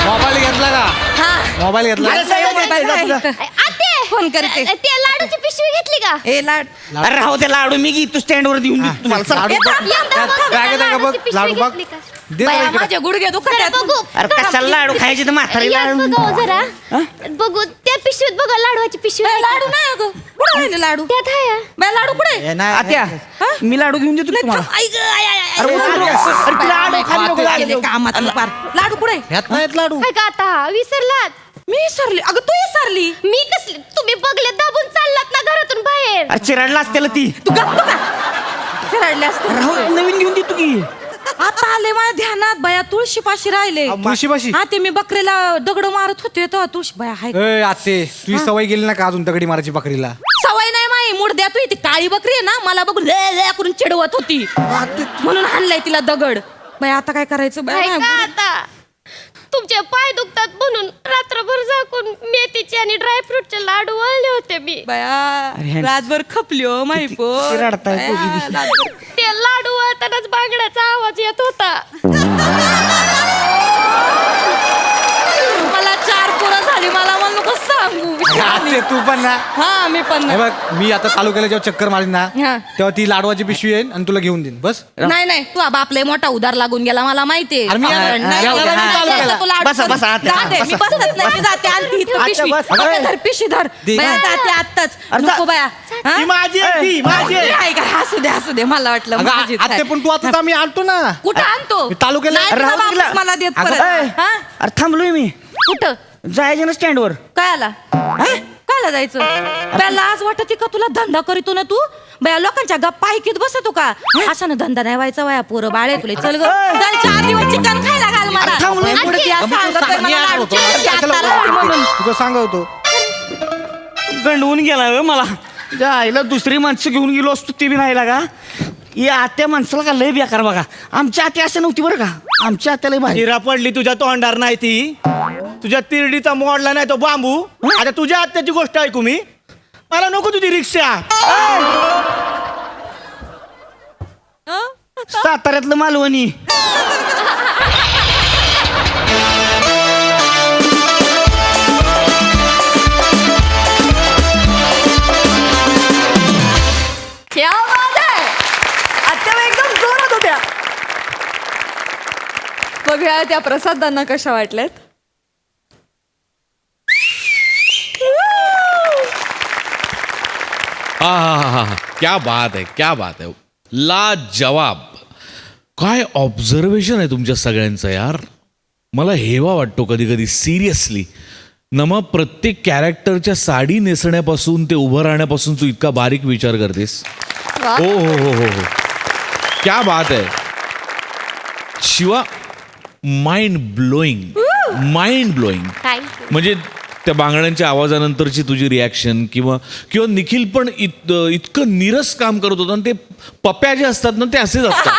मोबाईल घेतला का? मोबाईल घेतला. फोन करते. ते लाडूची पिशवी घेतली का? ए लाड. अरे राहू त्या लाडू मी घेतो स्टँड वर देऊन देतो तुम्हाला. चला. लाडू बघ. यंदा बघ, बॅगेत आहे का बघ? लाडूची पिशवी लाडू बघ. घेतली का? दे ना बाया, इकडे. माझे गुडघे दुखत जरा आहेत. बघू. अरे कशाला लाडू खायचे तर म्हातारी यात लाडू. बघा हो जरा. बघू त्या पिशवीत बघा, लाडूची पिशवी बाया, आहे का? लाडू नाही अगं. कुठे राहिले लाडू? त्यात आहे. बाया, लाडू कुठे? ए, नाही, आत्या, मी लाडू घेऊन देतो तुम्हाला. आई ग, आय, आय, आय. अरे लाडू, अरे लाडू खाली नको गेले लाडू. कामात पार. लाडू कुठे? ह्यात नाहीत लाडू. काय का आता विसरलात? मी सरली. अगं तू सरली. मी कसली? तुम्ही बघले दाबून चाललात ना घरातून बाहेर. अरे चिराडला असतेला ती. तू गप्प का? रडले असते. राहू दे, नवीन घेऊन देतो की. आता आले माझ्या ध्यानात. बाया, तुळशीपाशी राहिले. तुळशीपाशी? हा, ते मी बकरीला दगड मारत होते तेव्हा तुळशी. बाया हाय. ए आते, तुझी सवय गेली ना का अजून दगडी मारायची बकरीला? सवय नाही माई. मूड द्या तू. ती काळी बकरी आहे ना, मला बघून ले ले करून चिडवत होती, म्हणून हाणलाय तिला दगड. बाया, आता काय करायचं? काय बाया, का आता? तुमचे पाय दुखतात म्हणून रात्रभर झाकून मेथीचे आणि ड्रायफ्रूटचे लाडू वळले होते मी. बाया, रातभर खपली हो माई पो. रडताय दोघी. ते लाडू वळतानाच बांगड्याचा आवाज येत होता. मला 4 पोरं झाली, मला म्हणू नको सांगू. आते तू पण ना. हा, मी पण हे बघ, मी आता तालुक्याला जेव्हा चक्कर मारीन ना, हा. तेव्हा ती लाडवाची पिशवी येईन आणि तुला घेऊन देईन. बस. नाही नाही, तू बापले मोठा उधार लागून गेला, मला माहितीये. अरे मी नाही, नाही, जाऊ दे, नाही, हा, नाही, तालुक्याला. तू लाडू बसा, कर. बसा, आत्या, जाते, मी बसा. बसत नाही, मी जाते. आणते इथं आत्या, पिशवी. बस. ओके, धर, पिशवी धर. दे. बाया, जाते आत्ताच. अरे, नको बाया. हा? ती माझी आहे, ती माझी आहे. नाही का? हसू दे, हसू दे. मला वाटलं अगं, माझीच आहे. आते पण तू आता आम्ही आणतो ना. कुठं आणतो? मी तालुक्याला- नाही, तुझा राहू दे बापच तिला. मला देत अगं, परत. ए, हा? अरे थांबलोय मी. कुठं? जायचं ना स्टँडवर. काय आला कायला जायचं त्याला आज वाटत का तुला धंदा करीतो ना तू बया लोकांच्या गप्पा ऐकत बसतो का असा ना धंदा नाही व्हायचा वया पोरं बाळे तुला चल ग चल 4 दिवस चिकन खायला घाल मला अरे थांब, लय आणि पुढे ती असं सांगतोय मला लाडूची आजी आता राहते म्हणून. तुझं सांगवतो गंडवून गेला वे मला. त्या आईला दुसरी माणसं घेऊन गेलो असतो ती बी नाही लागा. या आत्या माणसाला का लय बेकार बघा. आमच्या आत्या असं नव्हती बरं का. आमच्या आत्याला भाजी हिरा पडली तुझ्या तोंडार नाही ती तुझ्या तिरडीचा मोडला नाही तो बांबू. आता तुझ्या आत्याची गोष्ट ऐकू मी. मला नको तुझी रिक्षा. साताऱ्यातलं मालवणी. क्या बात आहे. आत्या एकदम जोरात होत्या. बघूया त्या प्रसादांना कशा वाटल्यात. हा क्या बात आहे, क्या बात आहे. लाजवाब. काय ऑब्झर्वेशन आहे तुमच्या सगळ्यांचं यार. मला हेवा वाटतो कधी कधी सिरियसली. नमा प्रत्येक कॅरेक्टरच्या साडी नेसण्यापासून ते उभं राहण्यापासून तू इतका बारीक विचार करतेस. वा. हो हो हो हो हो क्या बात आहे. Shiva mind blowing, mind blowing. म्हणजे त्या बांगड्यांच्या आवाजानंतरची तुझी रिॲक्शन किंवा निखिल पण इतकं नीरस काम करत होतं. आणि ते पप्प्या जे असतात ना ते असेच असतात.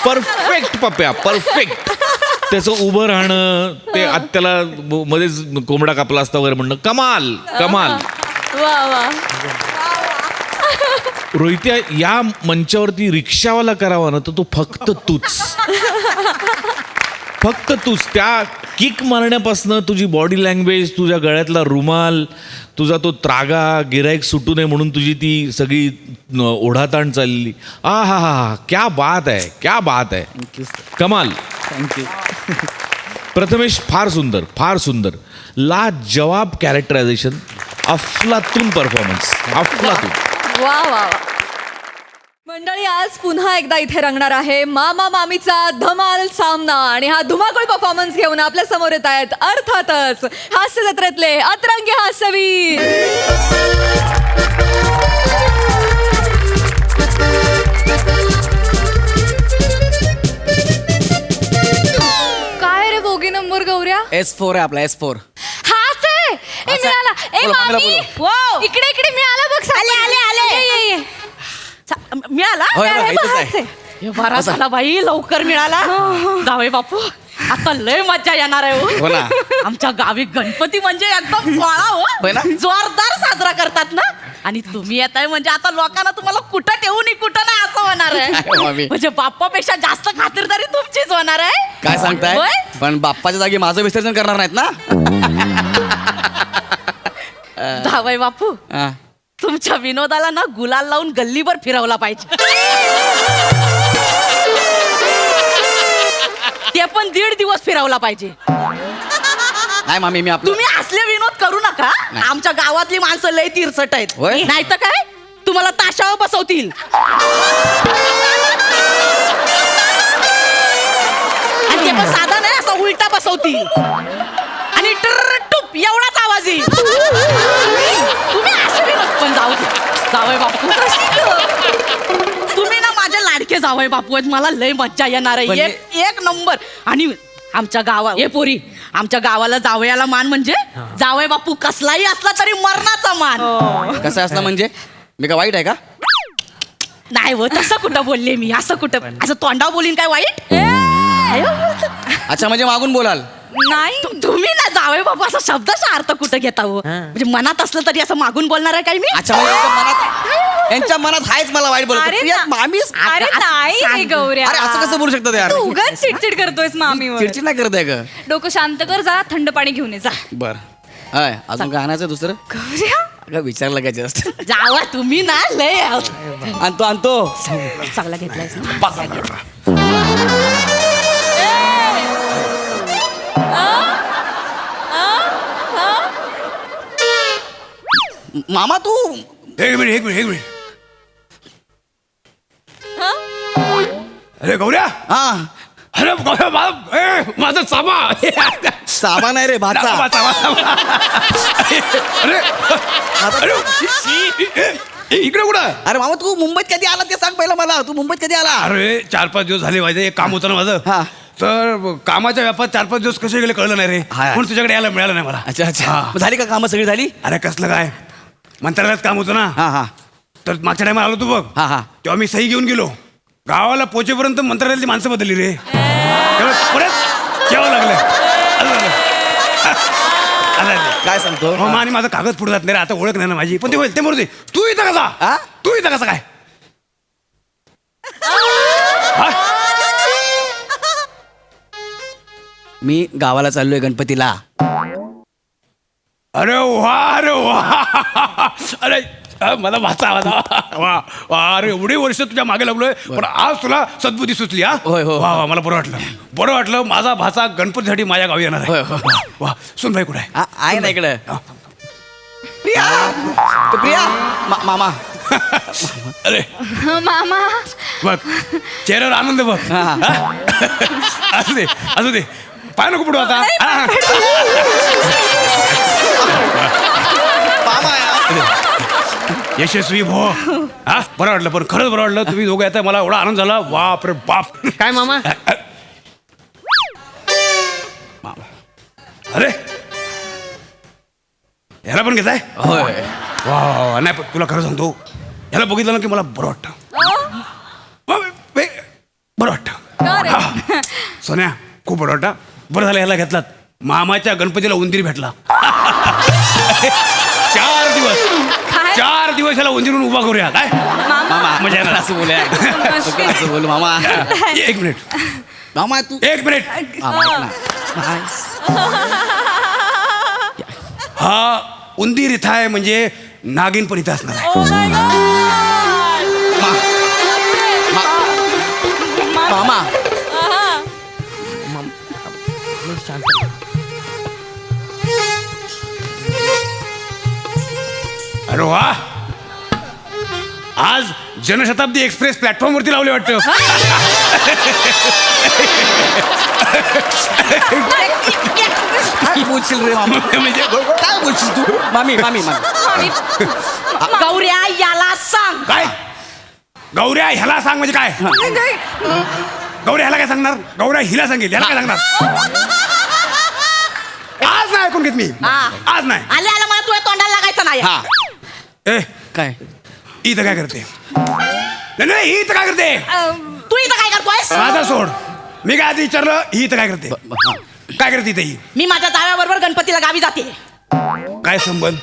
परफेक्ट पप्प्या, परफेक्ट. त्याचं उभं राहणं ते आत्याला मध्येच कोंबडा कापला असता वगैरे म्हणणं कमाल कमाल. वा वा. रोहित्या या मंचावरती रिक्षावाला करावा ना तर तो फक्त तूच. फक्त तूच. त्या किक मारण्यापासनं तुझी बॉडी लँग्वेज, तुझ्या गळ्यातला रुमाल, तुझा तो त्रागा, गिराईक सुटू नये म्हणून तुझी ती सगळी ओढाताण चाललेली. आ हा हा क्या बात आहे, क्या बात आहे. कमाल. थँक्यू. प्रथमेश फार सुंदर, फार सुंदर. लाजवाब कॅरेक्टरायझेशन. अफलातून परफॉर्मन्स, अफलातून. वा वा वा. मंडळी आज पुन्हा एकदा इथे रंगणार आहे मामा मामीचा धमाल सामना. आणि हा धुमाकूळ परफॉर्मन्स घेऊन आपल्या समोर येत आहेत अर्थातच हास्य जत्रेतले अतरंगी हास्यवीर. काय रे बोगी नंबर गौऱ्या. S4 आहे आपला S4. हाच आहे. ए मिळाला. ए बोलो, मामीला मामी बोलो. इकडे इकडे मिळाला बघ. आले आले आले ये, ये. मिळाला होय, होय, इथंच आहे. हाच आहे. हे बरा झाला बाई लवकर मिळाला. जावे बापू आता लय मज्जा येणार आहे हो हो. ना. आमच्या गावी गणपती म्हणजे एकदम सोहळा होय ना? हो जोरदार साजरा करतात ना. आणि तुम्ही येताय म्हणजे आता लोकांना तुम्हाला कुठं ठेवू नि कुठं नाही असं होणार काय आहे. मामी? म्हणजे बाप्पापेक्षा जास्त खातिरदारी तुमचीच होणार आहे. काय सांगताय होय? पण बाप्पाच्या जागी माझं विसर्जन करणार नाहीत ना. जावई बापू हा. तुमच्या विनोदाला ना गुलाल लावून गल्लीभर फिरवला पाहिजे. ते पण 1.5 दिवस फिरवला पाहिजे. नाही मामी मी आपलं तुम्ही असले विनोद करू नका. नाही. आमच्या गावातली माणसं लय तिरसट आहेत. होय? नाही तर काय तुम्हाला ताशावर बसवतील. आणि ते पण साधा नाही असा उलटा बसवतील. आणि टुप एवढाच आवाज येईल. तुम्ही असे विनोद पण जाऊ जावय बापू. तुम्ही ना माझे लाडके जावय बापू आहेत. मला लय मज्जा येणार पण आहे. एक नंबर. आणि आमच्या गावा हे पोरी आमच्या गावाला जावयाला मान म्हणजे जावय बापू कसलाही असला तरी मरणाचा मान. कसं असलं म्हणजे मी का वाईट आहे का. नाही हो तसं कुठं बोलले मी. असं कुठं असं तोंडावर बोलीन काय वाईट. अच्छा म्हणजे मागून बोलाल. नाही तुम्ही ना जावय बापू असा शब्दाचा अर्थ कुठं घेता हो. म्हणजे मनात असलं तरी असं मागून बोलणार आहे काय मी. अच्छा म्हणजे यांच्या मनात हायच मला वाईट बोलत. अरे प्रिया, मामी अरे नाही रे गौऱ्या. अरे असं कसं बोलू शकतात यार. तू उगाच चिडचिड करतोयस मामीवर. चिडचिड नाही करत आहे का. डोकं शांत कर. जा थंड पाणी घेऊन ये जा. बर हाय अजून काय आणायचं दुसरं. गौऱ्या अगं विचारलं का जस्ट. जावा तुम्ही ना लय आणतो आणतो. चांगला घेतलाय मामा तू एक मिनिट अरे गौऱ्या हा अरे माझा सामा साबा नाही रे भाचा सामा अरे इकडे कुठं? अरे मामा तू मुंबईत कधी आला ते सांग पहिला मला. तू मुंबईत कधी आला? अरे 4-5 दिवस झाले माझे एक काम होतं ना माझं. हा. तर कामाच्या व्यापात 4-5 दिवस कसे गेले कळलं नाही रे. हा. म्हणून तुझ्याकडे यायला मिळालं नाही मला. अच्छा अच्छा हा. मग झाली का कामं सगळी झाली? अरे कसलं काय मंत्रालयात काम होतं ना. हा हा तर मागच्या टायमा आलो तू बघ. हा हा तेव्हा मी सही घेऊन गेलो. गावाला पोचेपर्यंत मंत्रालयातली माणसं बदलली रे. तेव्हा परत यावं लागलं. असं झालं. काय सांगतो? हो, आणि माझा कागद पुढे जात नाही रे. आता ओळख नाही ना माझी. पण ते होईल ते मरू दे. तू इथं कसा? हा? तू इथं कसा काय? हा? मी गावाला चाललोय गणपतीला. अरे वा अरे मला भाचा वा वा अरे एवढी वर्ष तुझ्या मागे लागलोय पण आज तुला सद्बुद्धी सुचली. हा होय, हो. वा वा मला बरं वाटलं माझा भाचा गणपतीसाठी माझ्या गावी येणार होय, आहे. होय. वा सुनबाई कुठे आहे? आहे ना इकडे. हा. प्रिया तो प्रिया मामा अरे मामा बघ चेहऱ्यावर आनंद बघ. हा. हा? असू दे पाय नको पुढे आता. हा. मामा यशस्वी भो. हा बरं वाटलं पण खरंच बरं वाटलं तुम्ही दोघं येताय. मला एवढा आनंद झाला. बाप रे बाप. काय मामा? अरे याला पण घेताय? होय वा नाही पण तुला खरं सांगतो याला बघितलं ना की मला बरं वाटतं. बरं वाटतं. हा. सोन्या खूप बरं वाटतं. बरं झालं याला घेतलात. मामाच्या गणपतीला उंदीर भेटला. 4 दिवस याला उंदीरून उभा करूया काय. मामा मजा येणार. असं बोलूया असं बोलू मामा. 1 मिनिट मामा तू 1 मिनिट. मामा, ऐक ना. हा उंदीर इथं आहे म्हणजे नागिन पण इथं असणार आहे. मामा अरे वा आज जनशताब्दी एक्सप्रेस प्लॅटफॉर्म वरती लावले वाटतं. काय बोलशील रे मामा? म्हणजे काय बोलशील तू? मामी मामी मामी गौऱ्या याला सांग. काय गौऱ्या ह्याला सांग म्हणजे काय? गौऱ्या ह्याला काय सांगणार? गौऱ्या हिला सांगेल. ह्याला काय सांगणार? आज नाही ऐकून घेत मी. आज नाही. आले आला मला तुझ्या तोंडाला लागायचं नाही. हा ए काय इथं काय करते? नाही ही इथं काय करते? तू इथं काय करतोयस? माझा सोड. मी काय आधी विचारलं ही इथं काय करते? काय करते इथं ही? मी माझ्या जाव्याबरोबर गणपतीला गावी जाते. काय संबंध?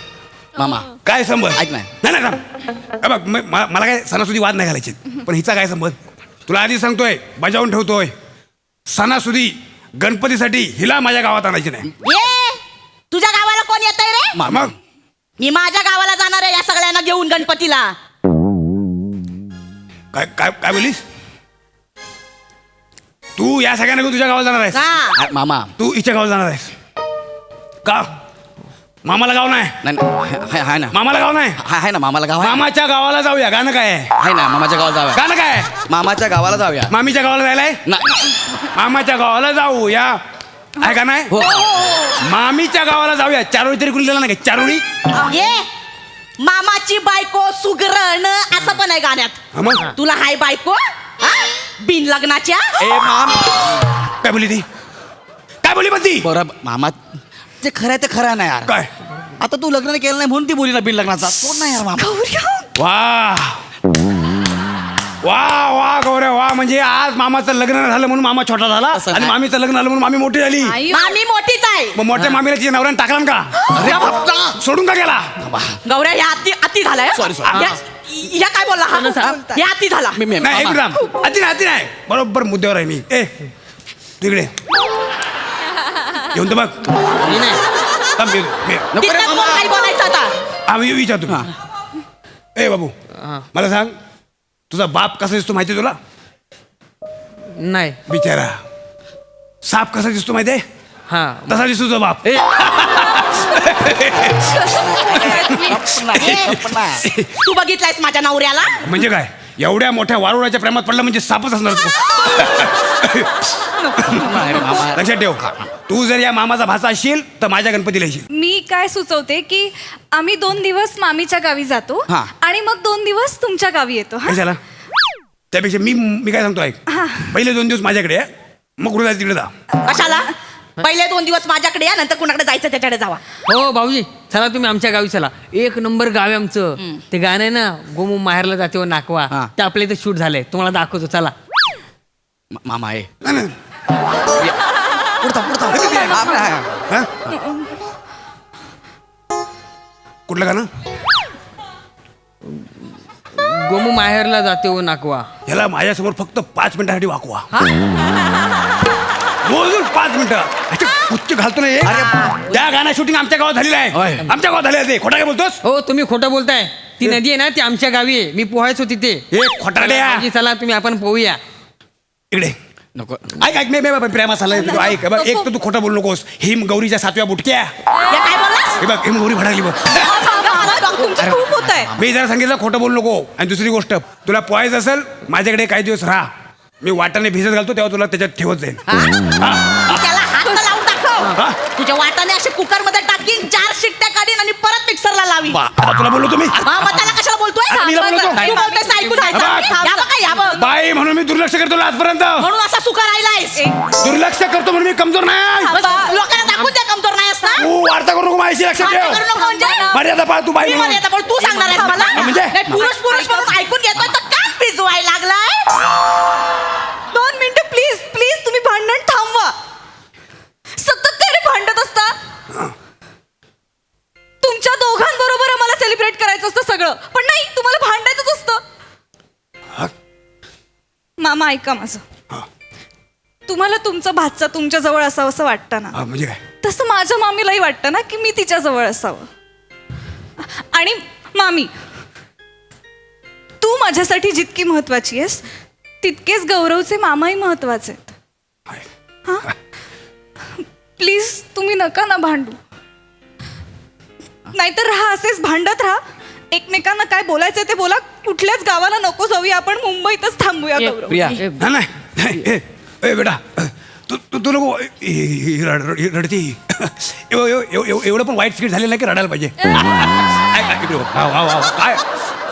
मामा काय संबंध? ऐक ना. नाही बघ मला काय सणासुदी वाद नाही घालायचे पण हिचा काय संबंध? तुला आधी सांगतोय बजावून ठेवतोय सणासुदी गणपतीसाठी हिला माझ्या गावात आणायची नाही. ये तुझ्या गावाला कोण येतंय रे? मग मी माझ्या गावाला जाणार आहे या सगळ्यांना घेऊन गणपतीला. काय काय काय बोलीस? तू या सगळ्यांना घेऊन तुझ्या गावाला जाणार आहेस? हा. मामा तू हिच्या गावाला जाणार आहेस का? मामाला गाव नाही? नाही हाय ना मामाला गाव नाही? हाय ना मामाला गाव आहे. मामाच्या गावाला जाऊया. गाणं काय आहे? हाय ना मामाच्या गावाला जाऊया. गाणं काय आहे? मामाच्या गावाला जाऊया. मामीच्या गावाला जायलाय? मामाच्या गावाला जाऊ या आहे का नाही? हो मामीच्या गावाला जाऊया. चारोळी तरी कुणी दिला नाही का? चारोळी ये मामाची बायको सुगरण असं पण आहे गाण्यात. हा मग तुला हाय बायको हा? बिन लग्नाच्या. ए माम काय बोलली ती? काय बोलली पण ती? बरं मामा ते खरं आहे ते खरं नाही यार. काय? आता तू लग्न केलं नाही म्हणून ती बोली ना बिन लग्नाचा. सोड नाही यार मामा. वा वा वा गौऱ्या वा. म्हणजे आज मामाचं लग्न नाही झालं म्हणून मामा छोटा झाला असं आणि नाही. मामीचं लग्न झालं म्हणून मामी मोठी झाली. मामी मोठीच आहे. मग मोठ्या मामीला तिच्या नवऱ्याने टाकला ना का? सोडून का गेला? गौऱ्या ह्या अति झालाय. Sorry. ह्या काय बोलला हा? ह्या अति झाला. नाही एक मामा. मिनिट. अति नाही बरोबर मुद्द्यावर आहे मी. तिकडे येऊन तर बघ. मी नाही. थांब, नको रे तिथं मामा. कोण काय बोलायचं आता? आम्ही विचारतो. ए बाबू मला सांग तुझा बाप कसा दिसतो माहिती तुला? नाही बिचारा साप कसा दिसतो माहितीये? हा तसा दिसतो तुझा बाप. तू बघितलायस माझ्या नवऱ्याला? म्हणजे काय एवढ्या मोठ्या वारुळाच्या प्रेमात पडला म्हणजे सापच असणार तो. लक्षात ठेव, तू जर या मामाचा भाचा असशील तर माझ्या गणपतीला येशील. मी काय सुचवते की आम्ही 2 दिवस मामीच्या गावी जातो हा. आणि मग 2 दिवस तुमच्या गावी येतो. हा? कशाला? त्यापेक्षा मी काय सांगतो ऐक, पहिले 2 दिवस माझ्याकडे आहे, मग कुठे जायचं तिकडे जा. कशाला पहिले 2 दिवस माझ्याकडे या, नंतर कुणाकडे जायचं त्याच्याकडे जावा. हो भाऊजी चला तुम्ही आमच्या गावी चला. 1 नंबर गाव आहे आमचं. ते गाणं आहे ना, गोमू माहेरला जाते व नाकवा, ते आपल्या इथे शूट झालंय, तुम्हाला दाखवतो चला. मामा आहे नाही, नाही. हा? कुठलं गाणं? गोमू माहेरला जाते व नाकवा. याला माझ्यासमोर फक्त 5 मिनिटासाठी वाकवा. मोजून 5 मिनिटं अच्छा, उच्च घालतो ना हे. त्या गाणं शूटिंग आमच्या गावात झालेलं आहे. आमच्या गावात झालेलं आहे. खोटा काय बोलतोस? हो तुम्ही खोटं बोलताय. ती नदी आहे ना ती आमच्या गावी आहे. मी पोहायचो तिथे. खोटारड्या. भाऊजी, चला तुम्ही आपण पोहूया. इकडे नको ऐक ऐक मी प्रेमा चाललाय तुझं. ऐक बघ, एक तर तू खोटं बोलू नकोस. हिम गौरीच्या 7व्या बुटक्या. काय बोललास? हे बघ हिम गौरी भडाली बघ. तुमचं खूप होत आहे. मी जरा सांगितलं खोटं बोलू नको. आणि दुसरी गोष्ट, तुला पोहायचं असेल माझ्याकडे काही दिवस राहा. मी वाटाने भिजत घालतो तेव्हा तुला त्याच्यात ठेवत जाईल. त्याला हात लावून दाखव. तुझ्या वाटाने असे कुकर मध्ये टाकीन, 4 शिट्ट्या काढीन आणि परत मिक्सरला लावी. आता तुला बोललो तुम्ही मग त्याला कशाला बोलतोय? आता मीला बोलतो. तू बोलतोयस ऐकून घ्यायचं. या बघा, या बघ. बाई म्हणून मी दुर्लक्ष करतो आजपर्यंत. म्हणून असा सुका राहिलायस. दुर्लक्ष करतो म्हणून मी कमजोर नाही. लोकांना दाखवून द्या कमजोर नाही असता. तू वार्ता करू नको माझ्याशी. लक्षात ठेव. करू नको म्हणजे? मर्यादा पाळ तू बाई मी म्हणून. मर्यादा बोल, तू सांगणार आहेस मला? म्हणजे? नाही, पुरुष पुरुष म्हणून ऐकून घेतोय तर काय भिजवायला लागलाय? 2 मिनिटं प्लीज प्लीज तुम्ही भांडण थांबवा. सतत काय रे भांडत असता? तुमच्या दोघांबरोबर आम्हाला सेलिब्रेट करायचं असतं सगळं, पण नाही तुम्हाला भांडायचंच असतं. मामा ऐका माझं. तुम्हाला तुमचा भाचा तुमच्या जवळ असावं असं वाटतं ना, म्हणजे काय? तसं माझ्या मामीलाही वाटतं ना की मी तिच्या जवळ असावं. आणि मामी, तू माझ्यासाठी जितकी महत्वाची आहेस तितकेच गौरवचे मामाही महत्वाचे आहेत. हा प्लीज तुम्ही नका ना भांडू. नाहीतर राहा असेच भांडत राहा. एकमेकांना काय बोलायचं ते बोला. कुठल्याच गावाला नको जाऊया, आपण मुंबईतच थांबूया. गौरव प्रिया नाही नाही ए बेटा तू तू तू नको रडती. एवढं पण वाईट स्किट झालेलं नाही की रडायला पाहिजे. इकडे बघ. वा वा वा काय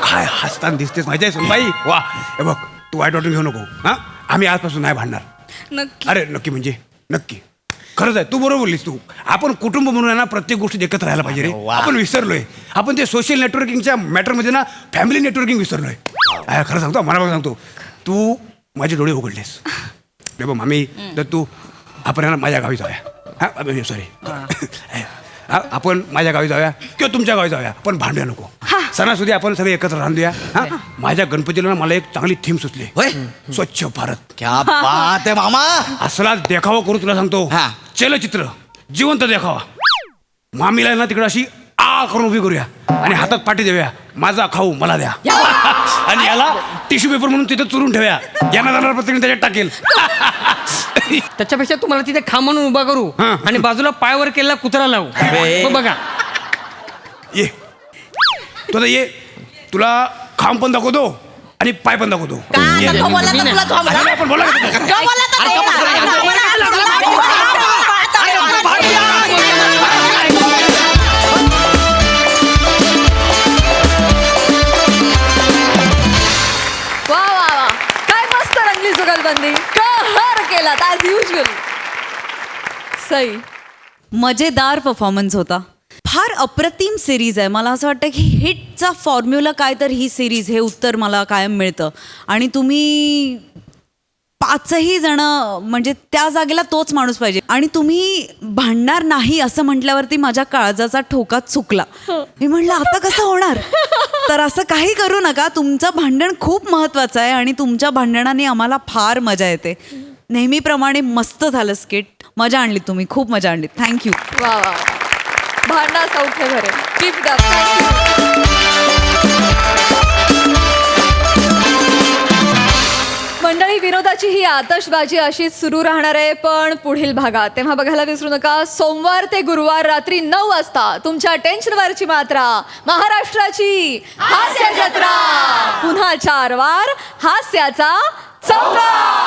काय हसताना दिसतेस माझ्या सुनबाई. वा हे बघ तू वाईट वाटून घेऊ नको. हा आम्ही आजपासून नाही भांडणार. नक्की. अरे नक्की म्हणजे नक्की. खरंच आहे, तू बरोबर बोललीस. तू आपण कुटुंब म्हणून आहे ना प्रत्येक गोष्टीत एकत्र राहायला पाहिजे रे. आपण विसरलोय. आपण ते सोशल नेटवर्किंगच्या मॅटरमध्ये ना फॅमिली नेटवर्किंग विसरलोय. खरं सांगतो मनापासून सांगतो, तू माझे डोळे उघडलेस रे बा मामी. तर तू आपण ना माझ्या गावी जाऊया. हां सॉरी आपण माझ्या गावी जाऊया किंवा तुमच्या गावी जाऊया, पण भांडूया नको. सणासुदी आपण सगळे एकत्र राहूया. हा माझ्या गणपतीला ना मला एक चांगली थीम सुचली. स्वच्छ भारत. क्या बात आहे मामा. असला देखावा करू तुला सांगतो. चलचित्र जिवंत देखावा. मामीला ना तिकडे अशी आ करून उभी करूया आणि हातात पाठी देऊया. माझा खाऊ मला द्या. आणि याला टिश्यू पेपर म्हणून तिथे चुरून ठेवूया. यांना जाणार प्रत्येक त्याच्यात टाकेल. त्याच्यापेक्षा तुम्हाला तिथे खा म्हणून उभा करू आणि बाजूला पायावर केलेला कुत्रा लावू. मग बघा ये तू आता ये. तुला खांब पण दाखवतो आणि पाय पण दाखवतो. आपण बोला वा वा वा, काय मस्त रंगली जुगलबंदी. कहर केलात ॲज युजल. सई. मजेदार परफॉर्मन्स होता. फार अप्रतिम सिरीज आहे. मला असं वाटतं की हिटचा फॉर्म्युला काय तर ही सिरीज, हे उत्तर मला कायम मिळतं. आणि तुम्ही 5ही जण म्हणजे त्या जागेला तोच माणूस पाहिजे. आणि तुम्ही भांडणार नाही असं म्हटल्यावरती माझ्या काळजाचा ठोका चुकला. मी म्हणलं आता कसं होणार. तर असं काही करू नका. तुमचं भांडण खूप महत्त्वाचं आहे आणि तुमच्या भांडणाने आम्हाला फार मजा येते. नेहमीप्रमाणे मस्त झालं स्किट. मजा आणली तुम्ही, खूप मजा आणली. थँक्यू. वा वा, भांडा सौख्य घरे. Keep it up. मंडळी, विनोदाची ही आतषबाजी अशीच सुरू राहणार आहे पण पुढील भागात. तेव्हा बघायला विसरू नका. सोमवार ते गुरुवार रात्री 9 वाजता तुमच्या टेन्शनवरची मात्रा, महाराष्ट्राची हास्य जत्रा. पुन्हा 4 वार हास्याचा चौकार.